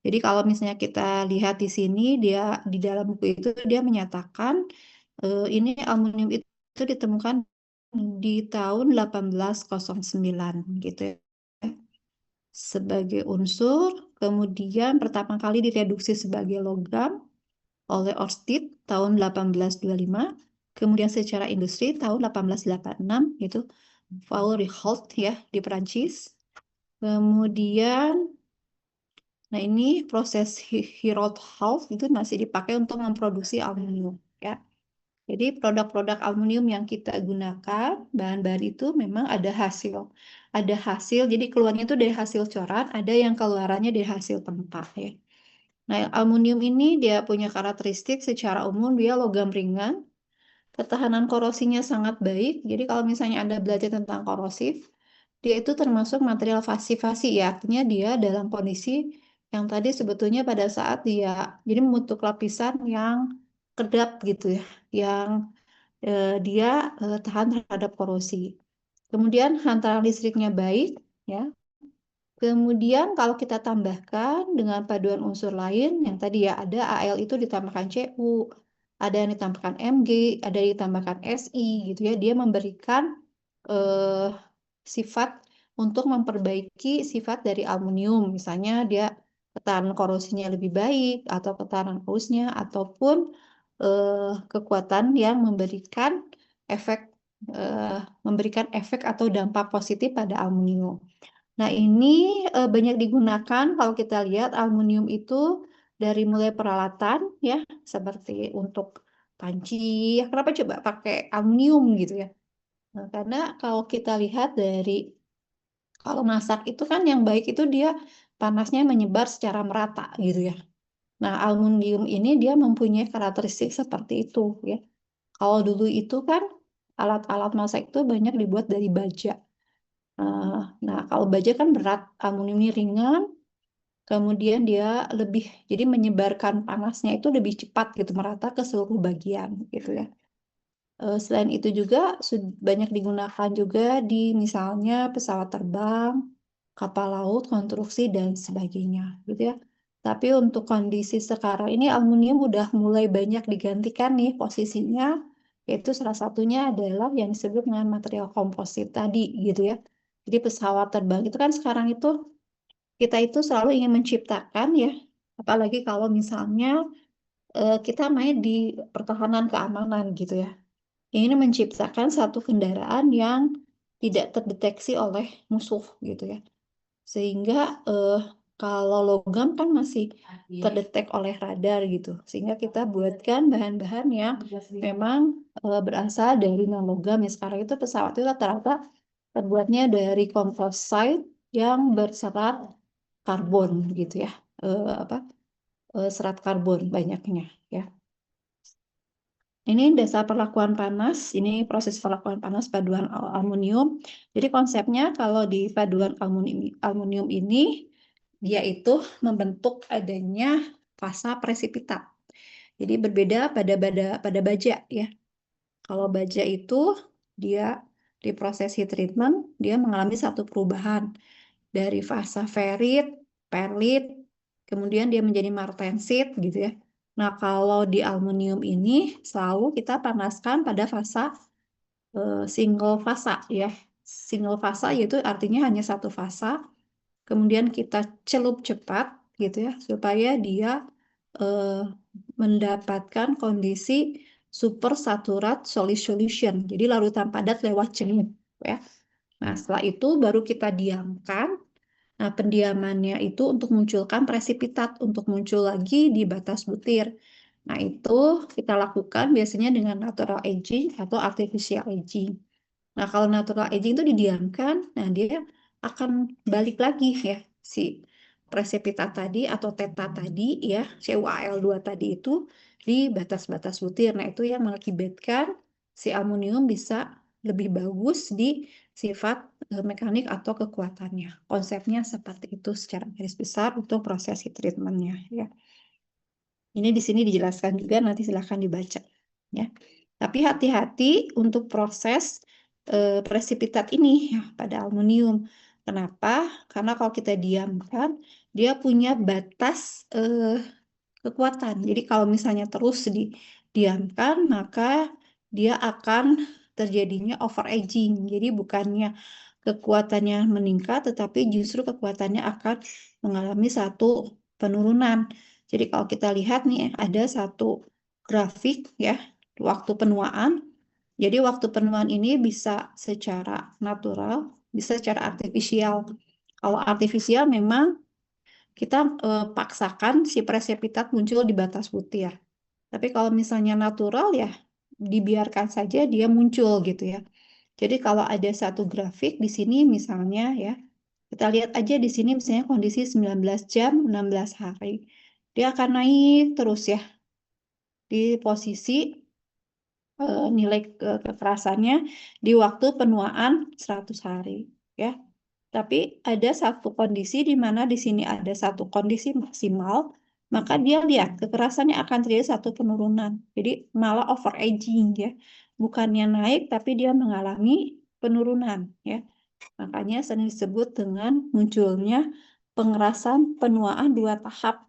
Jadi kalau misalnya kita lihat di sini, dia di dalam buku itu dia menyatakan ini aluminium itu ditemukan di tahun 1809 gitu ya sebagai unsur, kemudian pertama kali direduksi sebagai logam oleh Oersted tahun 1825, kemudian secara industri tahun 1886 itu Paul Riholt ya di Perancis. Kemudian nah ini proses Herold House itu masih dipakai untuk memproduksi aluminium ya. Jadi produk-produk aluminium yang kita gunakan, bahan-bahan itu memang ada hasil. Ada hasil, jadi keluarnya itu dari hasil coran, ada yang keluarannya dari hasil tempat ya. Nah, aluminium ini dia punya karakteristik secara umum dia logam ringan, ketahanan korosinya sangat baik. Jadi kalau misalnya Anda belajar tentang korosif, dia itu termasuk material fasi-fasi ya, artinya dia dalam kondisi yang tadi sebetulnya pada saat dia jadi membentuk lapisan yang kedap gitu ya, yang dia tahan terhadap korosi. Kemudian hantaran listriknya baik ya. Kemudian kalau kita tambahkan dengan paduan unsur lain yang tadi ya ada AL itu ditambahkan CU, ada yang ditambahkan MG, ada yang ditambahkan SI gitu ya. Dia memberikan sifat untuk memperbaiki sifat dari aluminium. Misalnya dia ketahanan korosinya lebih baik atau ketahanan pausnya ataupun kekuatan yang memberikan efek atau dampak positif pada aluminium. Nah, ini banyak digunakan kalau kita lihat aluminium itu dari mulai peralatan ya, seperti untuk panci. Ya, kenapa coba pakai aluminium gitu ya? Nah, karena kalau kita lihat dari kalau masak itu kan yang baik itu dia panasnya menyebar secara merata gitu ya. Nah, aluminium ini dia mempunyai karakteristik seperti itu ya. Kalau dulu itu kan alat-alat masak itu banyak dibuat dari baja. Nah, kalau baja kan berat, aluminium ini ringan, kemudian dia lebih, jadi menyebarkan panasnya itu lebih cepat gitu, merata ke seluruh bagian gitu ya. Selain itu juga banyak digunakan juga di misalnya pesawat terbang, kapal laut, konstruksi, dan sebagainya gitu ya. Tapi untuk kondisi sekarang ini aluminium udah mulai banyak digantikan nih posisinya, yaitu salah satunya adalah yang disebut dengan material komposit tadi gitu ya. Jadi pesawat terbang itu kan sekarang itu kita itu selalu ingin menciptakan ya, apalagi kalau misalnya kita main di pertahanan keamanan gitu ya. Ingin menciptakan satu kendaraan yang tidak terdeteksi oleh musuh gitu ya. Sehingga kalau logam kan masih terdetek oleh radar gitu. Sehingga kita buatkan bahan-bahan yang memang berasal dari non-logam ya. Sekarang itu pesawat itu rata-rata terbuatnya dari komposit yang berserat karbon gitu ya. Serat karbon banyaknya ya. Ini dasar perlakuan panas, ini proses perlakuan panas paduan aluminium. Jadi konsepnya kalau di paduan aluminium ini, dia itu membentuk adanya fasa presipitat. Jadi berbeda pada baja ya. Kalau baja itu dia di proses heat treatment, dia mengalami satu perubahan dari fasa ferit, perlit, kemudian dia menjadi martensit gitu ya. Nah, kalau di aluminium ini selalu kita panaskan pada fasa single fasa ya. Single fasa yaitu artinya hanya satu fasa. Kemudian kita celup cepat gitu ya supaya dia mendapatkan kondisi super saturat solid solution. Jadi larutan padat lewat celup ya. Nah, setelah itu baru kita diamkan. Nah, pendiamannya itu untuk munculkan presipitat, untuk muncul lagi di batas butir. Nah, itu kita lakukan biasanya dengan natural aging atau artificial aging. Nah, kalau natural aging itu didiamkan, nah dia akan balik lagi ya, si presipitat tadi atau theta tadi ya, CuAl2 tadi itu di batas-batas butir. Nah, itu yang mengakibatkan si aluminium bisa lebih bagus di sifat mekanik atau kekuatannya. Konsepnya seperti itu secara garis besar untuk proses heat treatment-nya ya. Ini di sini dijelaskan juga, nanti silahkan dibaca ya. Tapi hati-hati untuk proses presipitat ini ya pada aluminium. Kenapa? Karena kalau kita diamkan, dia punya batas kekuatan. Jadi kalau misalnya terus didiamkan, maka dia akan terjadinya overaging. Jadi bukannya kekuatannya meningkat, tetapi justru kekuatannya akan mengalami satu penurunan. Jadi kalau kita lihat nih, ada satu grafik ya, waktu penuaan. Jadi waktu penuaan ini bisa secara natural, bisa secara artifisial. Kalau artifisial memang kita paksakan si presipitat muncul di batas butir. Tapi kalau misalnya natural ya dibiarkan saja dia muncul gitu ya. Jadi kalau ada satu grafik di sini misalnya ya, kita lihat aja di sini misalnya kondisi 19 jam 16 hari. Dia akan naik terus ya di posisi nilai kekerasannya di waktu penuaan 100 hari ya. Tapi ada satu kondisi di mana di sini ada satu kondisi maksimal, maka dia lihat kekerasannya akan terjadi satu penurunan. Jadi malah overaging ya. Bukannya naik tapi dia mengalami penurunan ya. Makanya sering disebut dengan munculnya pengerasan penuaan 2 tahap.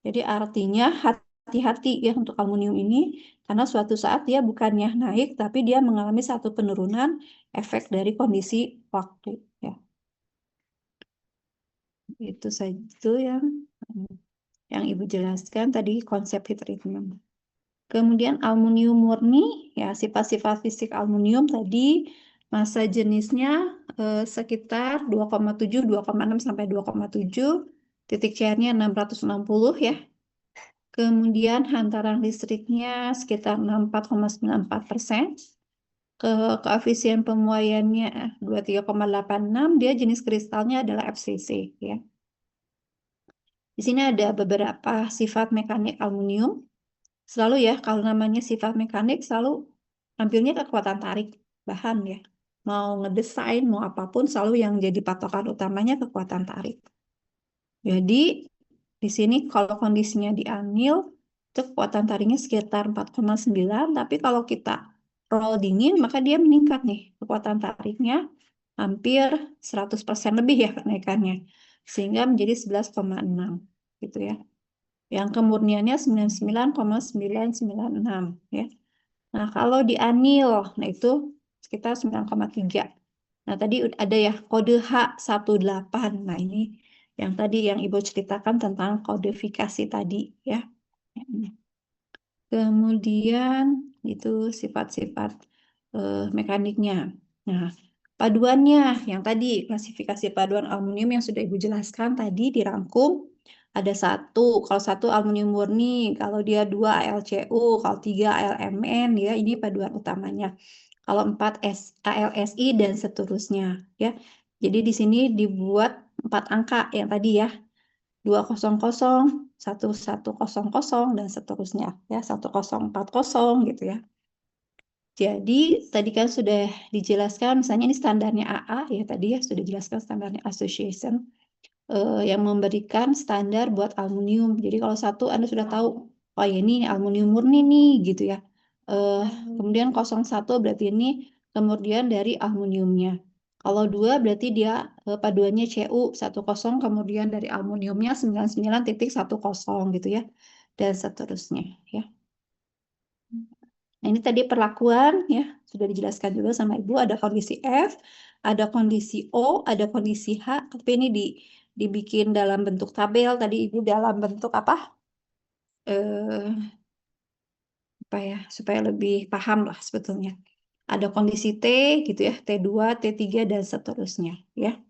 Jadi artinya hati-hati ya untuk aluminium ini karena suatu saat dia bukannya naik tapi dia mengalami satu penurunan efek dari kondisi waktu ya. Itu saja itu yang Ibu jelaskan tadi konsep heat treatment. Kemudian aluminium murni ya sifat-sifat fisik aluminium tadi massa jenisnya sekitar 2,7, 2,6 sampai 2,7, titik cairnya 660 ya. Kemudian hantaran listriknya sekitar 64,94%. Koefisien pemuaiannya 23,86, dia jenis kristalnya adalah FCC ya. Di sini ada beberapa sifat mekanik aluminium. Selalu ya, kalau namanya sifat mekanik selalu tampilnya kekuatan tarik bahan ya. Mau ngedesain, mau apapun selalu yang jadi patokan utamanya kekuatan tarik. Jadi di sini kalau kondisinya di anil, itu kekuatan tariknya sekitar 4,9, tapi kalau kita roll dingin, maka dia meningkat nih. Kekuatan tariknya hampir 100% lebih ya kenaikannya. Sehingga menjadi 11,6 gitu ya. Yang kemurniannya 99,996 ya. Nah, kalau di anil, nah itu sekitar 9,3. Nah, tadi ada ya kode H18. Nah, ini yang tadi yang Ibu ceritakan tentang kodifikasi tadi ya. Kemudian itu sifat-sifat mekaniknya. Nah, paduannya yang tadi klasifikasi paduan aluminium yang sudah Ibu jelaskan tadi dirangkum ada satu, kalau satu aluminium murni, kalau dia 2 AlCu, kalau 3 AlMn ya ini paduan utamanya. Kalau 4 AlSi dan seterusnya ya. Jadi di sini dibuat 4 angka yang tadi ya. 200, 1100 dan seterusnya ya 1040 gitu ya. Jadi tadi kan sudah dijelaskan misalnya ini standarnya AA ya tadi ya sudah dijelaskan standarnya association yang memberikan standar buat aluminium. Jadi kalau satu Anda sudah tahu oh ya ini aluminium murni nih gitu ya. Kemudian 01 berarti ini kemudian dari aluminiumnya. Kalau 2 berarti dia paduannya Cu10 kemudian dari aluminiumnya 99,10 gitu ya. Dan seterusnya ya. Nah, ini tadi perlakuan ya, sudah dijelaskan juga sama Ibu ada kondisi F, ada kondisi O, ada kondisi H, tapi ini dibikin dalam bentuk tabel tadi Ibu dalam bentuk apa? Apa ya, supaya lebih paham lah sebetulnya. Ada kondisi T gitu ya, T2, T3 dan seterusnya ya.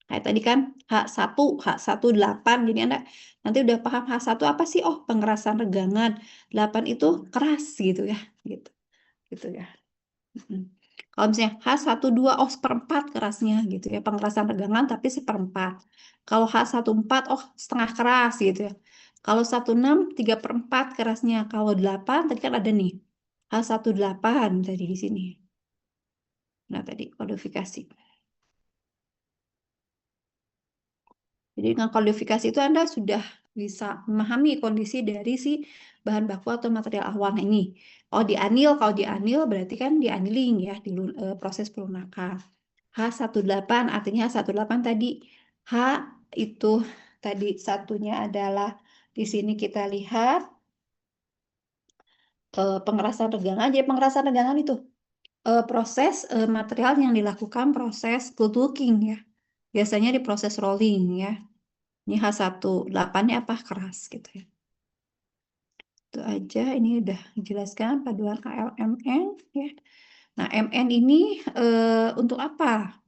Kayak tadi kan H1, H18. Jadi Anda nanti udah paham H1 apa sih? Oh, pengerasan regangan. 8 itu keras gitu ya. Gitu ya. Kalau misalnya H12, oh seperempat kerasnya gitu ya. Pengerasan regangan tapi seperempat. Kalau H14, oh setengah keras gitu ya. Kalau 16, 3/4 kerasnya. Kalau 8, tadi kan ada nih. H18 tadi di sini. Nah, tadi kodifikasi. Jadi dengan kodifikasi itu Anda sudah bisa memahami kondisi dari si bahan baku atau material awal ini. Oh di anil, kalau di anil berarti kan di annealing ya, di proses pelunakan. H18 artinya H18 tadi. H itu tadi satunya adalah di sini kita lihat pengerasan regangan. Jadi pengerasan regangan itu proses material yang dilakukan proses cold working ya. Biasanya di proses rolling ya. Ini H18-nya apa? Keras gitu ya. Itu aja, ini udah dijelaskan paduan AlMn ya. Nah, Mn ini untuk apa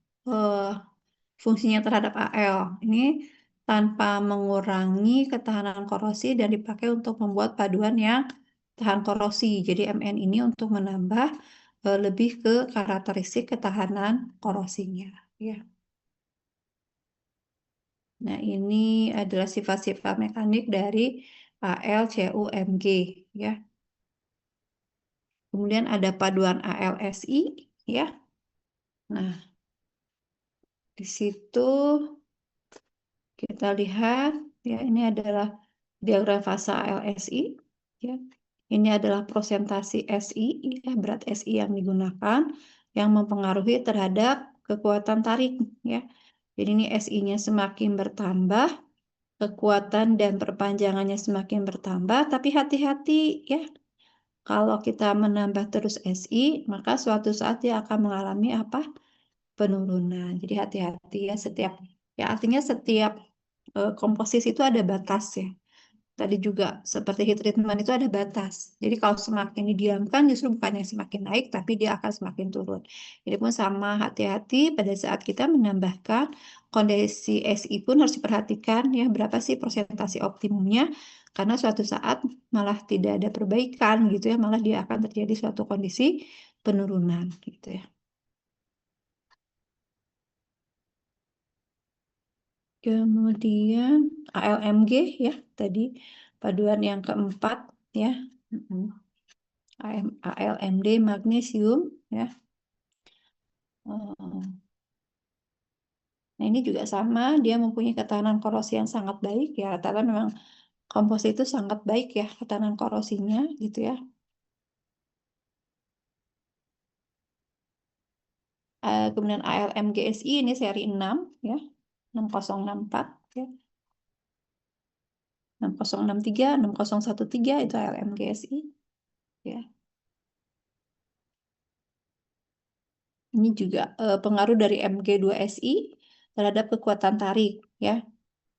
fungsinya terhadap Al? Ini tanpa mengurangi ketahanan korosi dan dipakai untuk membuat paduan yang tahan korosi. Jadi MN ini untuk menambah lebih ke karakteristik ketahanan korosinya. Ya. Nah, ini adalah sifat-sifat mekanik dari AlCuMg. Ya. Kemudian ada paduan AlSi. Ya. Nah, di situ kita lihat, ya ini adalah diagram fasa AlSi. Ya. Ini adalah prosentasi Si, ya, berat Si yang digunakan, yang mempengaruhi terhadap kekuatan tarik. Ya. Jadi ini Si-nya semakin bertambah, kekuatan dan perpanjangannya semakin bertambah, tapi hati-hati ya. Kalau kita menambah terus Si, maka suatu saat dia akan mengalami apa? Penurunan. Jadi hati-hati ya artinya setiap komposisi itu ada batas ya. Tadi juga seperti heat treatment itu ada batas. Jadi kalau semakin didiamkan justru bukannya semakin naik, tapi dia akan semakin turun. Jadi pun sama, hati-hati pada saat kita menambahkan kondisi Si pun harus diperhatikan ya, berapa sih persentase optimumnya, karena suatu saat malah tidak ada perbaikan gitu ya, malah dia akan terjadi suatu kondisi penurunan gitu ya. Kemudian AlMg ya, tadi paduan yang keempat ya. AlMd magnesium ya. Nah, ini juga sama, dia mempunyai ketahanan korosi yang sangat baik ya. Rata-rata memang komposit itu sangat baik ya ketahanan korosinya gitu ya. Kemudian AlMgSi ini seri 6 ya. 6064 ya. 6063, 6013 itu AlMgSi ya. Ini juga pengaruh dari Mg2Si terhadap kekuatan tarik ya.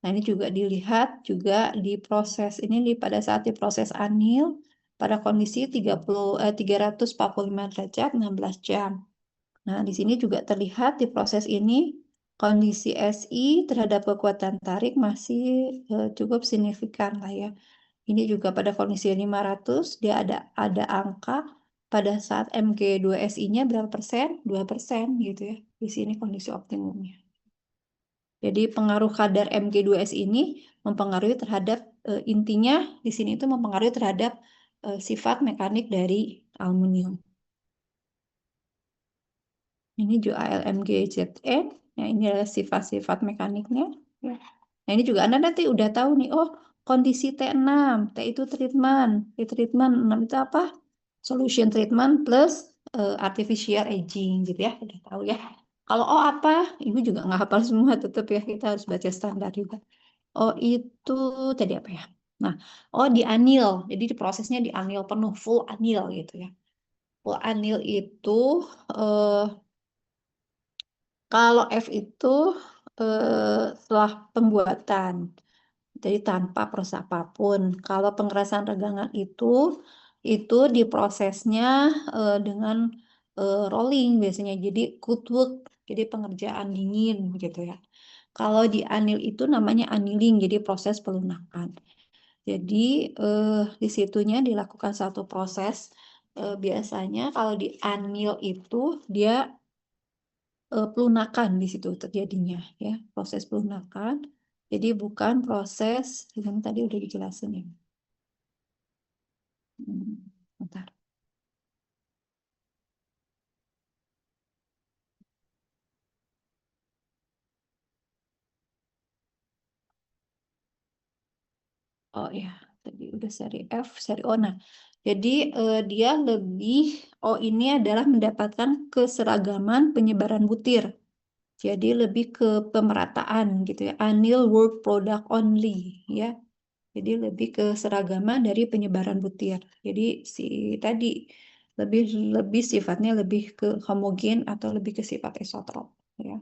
Nah, ini juga dilihat juga di proses ini pada saat diproses anil pada kondisi 345 derajat 16 jam. Nah, di sini juga terlihat di proses ini kondisi Si terhadap kekuatan tarik masih cukup signifikan lah ya. Ini juga pada kondisi 500 dia ada angka pada saat Mg2Si-nya berapa persen? 2% gitu ya. Di sini kondisi optimumnya. Jadi pengaruh kadar Mg2Si ini mempengaruhi terhadap intinya di sini itu mempengaruhi terhadap sifat mekanik dari aluminium. Ini juga AlMgZn. Ya, ini adalah sifat-sifat mekaniknya. Ya. Nah, ini juga Anda nanti udah tahu nih, oh kondisi T6, T itu treatment. Treatment 6 itu apa? Solution treatment plus artificial aging gitu ya. Udah tahu ya. Kalau oh apa? Ibu juga nggak hafal semua, tetap ya kita harus baca standar juga. Oh itu tadi apa ya? Nah, oh di anil. Jadi di prosesnya di anil penuh, full anil gitu ya. Full anil itu kalau F itu setelah pembuatan. Jadi tanpa proses apapun. Kalau pengerasan regangan itu diprosesnya dengan rolling biasanya. Jadi cold work, jadi pengerjaan dingin gitu ya. Kalau di anil itu namanya annealing, jadi proses pelunakan. Jadi di situnya dilakukan satu proses. Biasanya kalau di anil itu dia pelunakan di situ terjadinya ya, proses pelunakan. Jadi bukan proses yang tadi udah dijelasin ya. Bentar. Oh ya, tadi udah seri F, seri O. Nah, jadi dia lebih, ini adalah mendapatkan keseragaman penyebaran butir. Jadi lebih ke pemerataan gitu ya, anneal work product only ya. Jadi lebih ke seragaman dari penyebaran butir. Jadi si tadi lebih lebih sifatnya lebih ke homogen atau lebih ke sifat isotrop ya.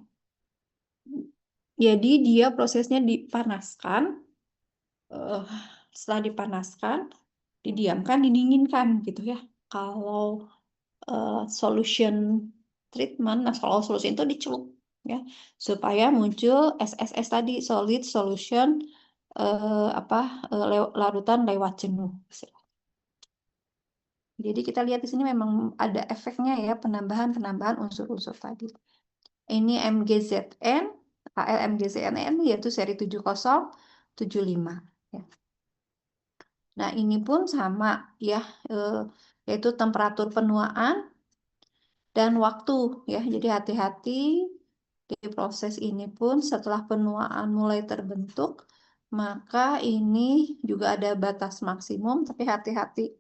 Jadi dia prosesnya dipanaskan, setelah dipanaskan, didiamkan, didinginkan gitu ya. Kalau solution treatment, nah kalau solution itu dicelup ya, supaya muncul SSS tadi, solid solution larutan lewat jenuh. Jadi kita lihat di sini memang ada efeknya ya, penambahan unsur-unsur tadi. Ini MgZn, AlMgZn yaitu seri 7075 ya. Nah, ini pun sama ya, yaitu temperatur penuaan dan waktu ya. Jadi hati-hati di proses ini pun setelah penuaan mulai terbentuk, maka ini juga ada batas maksimum, tapi hati-hati.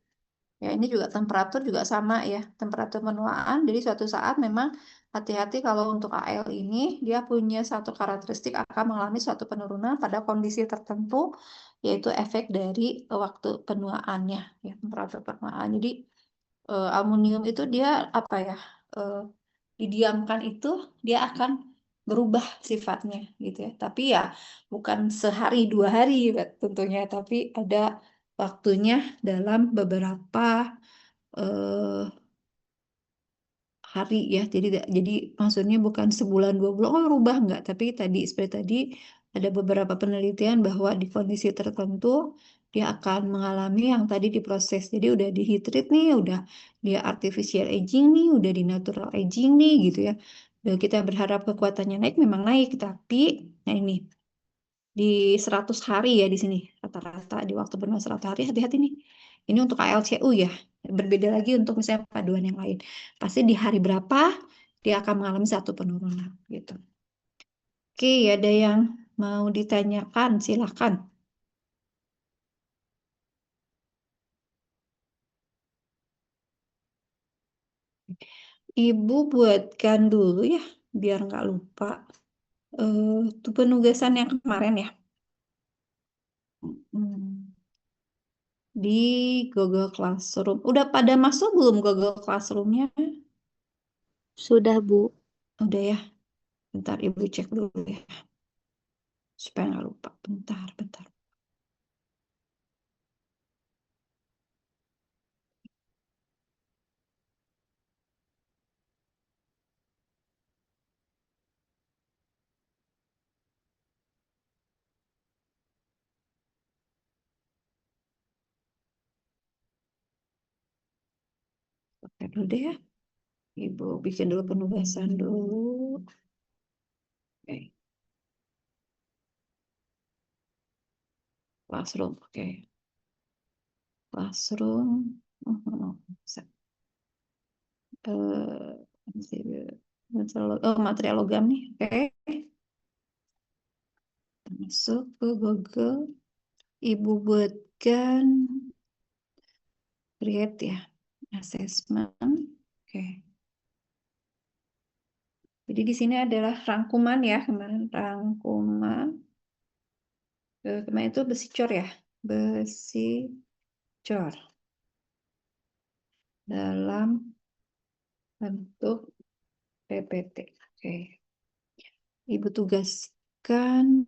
Ya, ini juga temperatur juga sama ya, temperatur penuaan. Jadi suatu saat memang hati-hati kalau untuk AL ini dia punya satu karakteristik akan mengalami suatu penurunan pada kondisi tertentu, yaitu efek dari waktu penuaannya ya, temperatur penuaan. Jadi aluminium itu dia apa ya? Didiamkan itu dia akan berubah sifatnya gitu ya. Tapi ya bukan sehari 2 hari tentunya, tapi ada waktunya dalam beberapa hari ya. Jadi maksudnya bukan sebulan 2 bulan oh rubah enggak, tapi seperti tadi ada beberapa penelitian bahwa di kondisi tertentu dia akan mengalami yang tadi diproses. Jadi udah di heat treat nih, udah dia artificial aging nih, udah di natural aging nih gitu ya. Dan kita berharap kekuatannya naik, memang naik, tapi nah ini di 100 hari ya di sini rata-rata di waktu penuh 100 hari, hati-hati nih. Ini untuk ALCU ya. Berbeda lagi untuk misalnya paduan yang lain. Pasti di hari berapa dia akan mengalami satu penurunan gitu. Oke, ada yang mau ditanyakan? Silakan. Ibu buatkan dulu ya, biar nggak lupa. Itu penugasan yang kemarin ya. Di Google Classroom. Udah pada masuk belum Google Classroom-nya? Sudah, Bu. Udah ya. Bentar, Ibu cek dulu ya. Supaya nggak lupa. Bentar. Oke dulu deh ya. Ibu bikin dulu penugasan dulu. Oke. Classroom, oke. Classroom. Material logam nih. Oke. Masuk ke Google. Ibu buatkan create ya. Assessment. Oke. Jadi di sini adalah rangkuman ya, kemarin rangkuman. Kemarin itu besi cor ya, besi cor dalam bentuk PPT. Oke. Ibu tugaskan,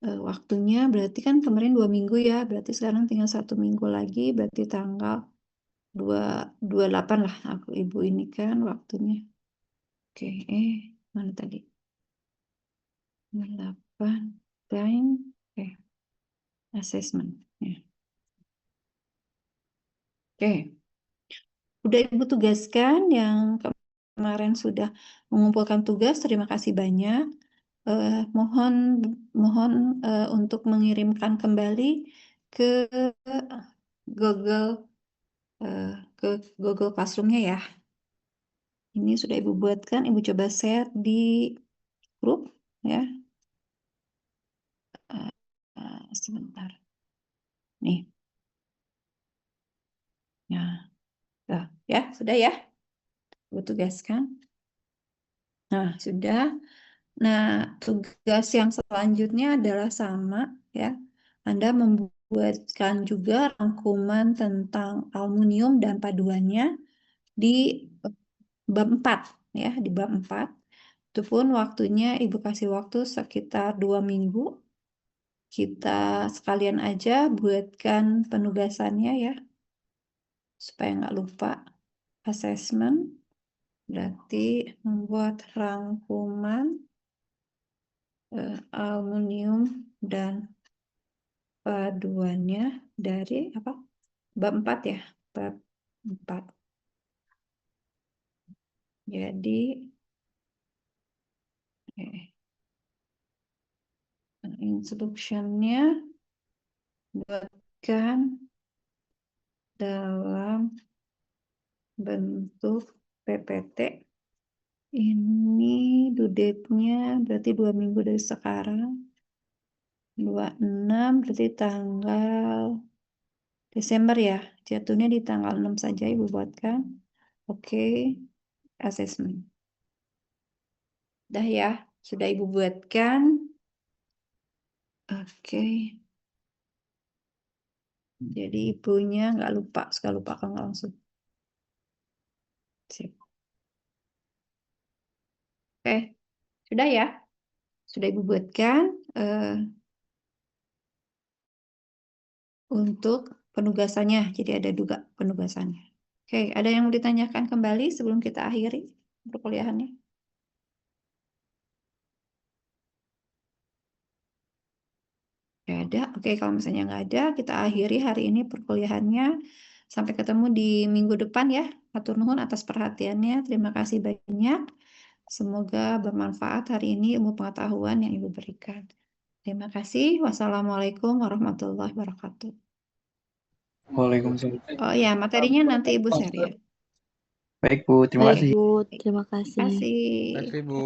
waktunya berarti kan kemarin 2 minggu ya, berarti sekarang tinggal 1 minggu lagi, berarti tanggal 28 lah aku ibu ini kan waktunya. Oke, mana tadi? 8 time, oke, assessment. Ya. Oke, udah ibu tugaskan yang kemarin sudah mengumpulkan tugas, terima kasih banyak. Mohon untuk mengirimkan kembali ke Google Classroom-nya ya. Ini sudah ibu buatkan, ibu coba share di grup ya. Sebentar. Nih. Nah, ya sudah ya. Ibu tugaskan. Nah, sudah. Nah, tugas yang selanjutnya adalah sama ya. Anda membuatkan juga rangkuman tentang aluminium dan paduannya di bab 4 ya, di bab 4. Itu pun waktunya Ibu kasih waktu sekitar 2 minggu. Kita sekalian aja buatkan penugasannya ya. Supaya nggak lupa. Assessment berarti membuat rangkuman aluminium dan paduannya dari apa? Bab 4 ya. bab 4. Jadi, instruction-nya buatkan dalam bentuk PPT. Ini due date-nya berarti 2 minggu dari sekarang. 26 berarti tanggal Desember ya. Jatuhnya di tanggal 6 saja Ibu buatkan. Oke. Assessment. Dah ya. Sudah Ibu buatkan. Oke. Jadi ibunya nggak lupa. Suka lupa kalau nggak langsung. Sip. Oke. Sudah ya. Sudah Ibu buatkan. Untuk penugasannya. Jadi ada juga penugasannya. Oke, ada yang mau ditanyakan kembali sebelum kita akhiri perkuliahannya? Nggak ada. Oke, kalau misalnya nggak ada, kita akhiri hari ini perkuliahannya. Sampai ketemu di minggu depan ya. Hatur nuhun atas perhatiannya. Terima kasih banyak. Semoga bermanfaat hari ini ilmu pengetahuan yang Ibu berikan. Terima kasih. Wassalamualaikum warahmatullahi wabarakatuh. Waalaikumsalam. Oh ya, materinya nanti Ibu share ya. Baik Bu, terima Baik, kasih. Bu. Terima kasih. Terima kasih. Terima kasih, Bu.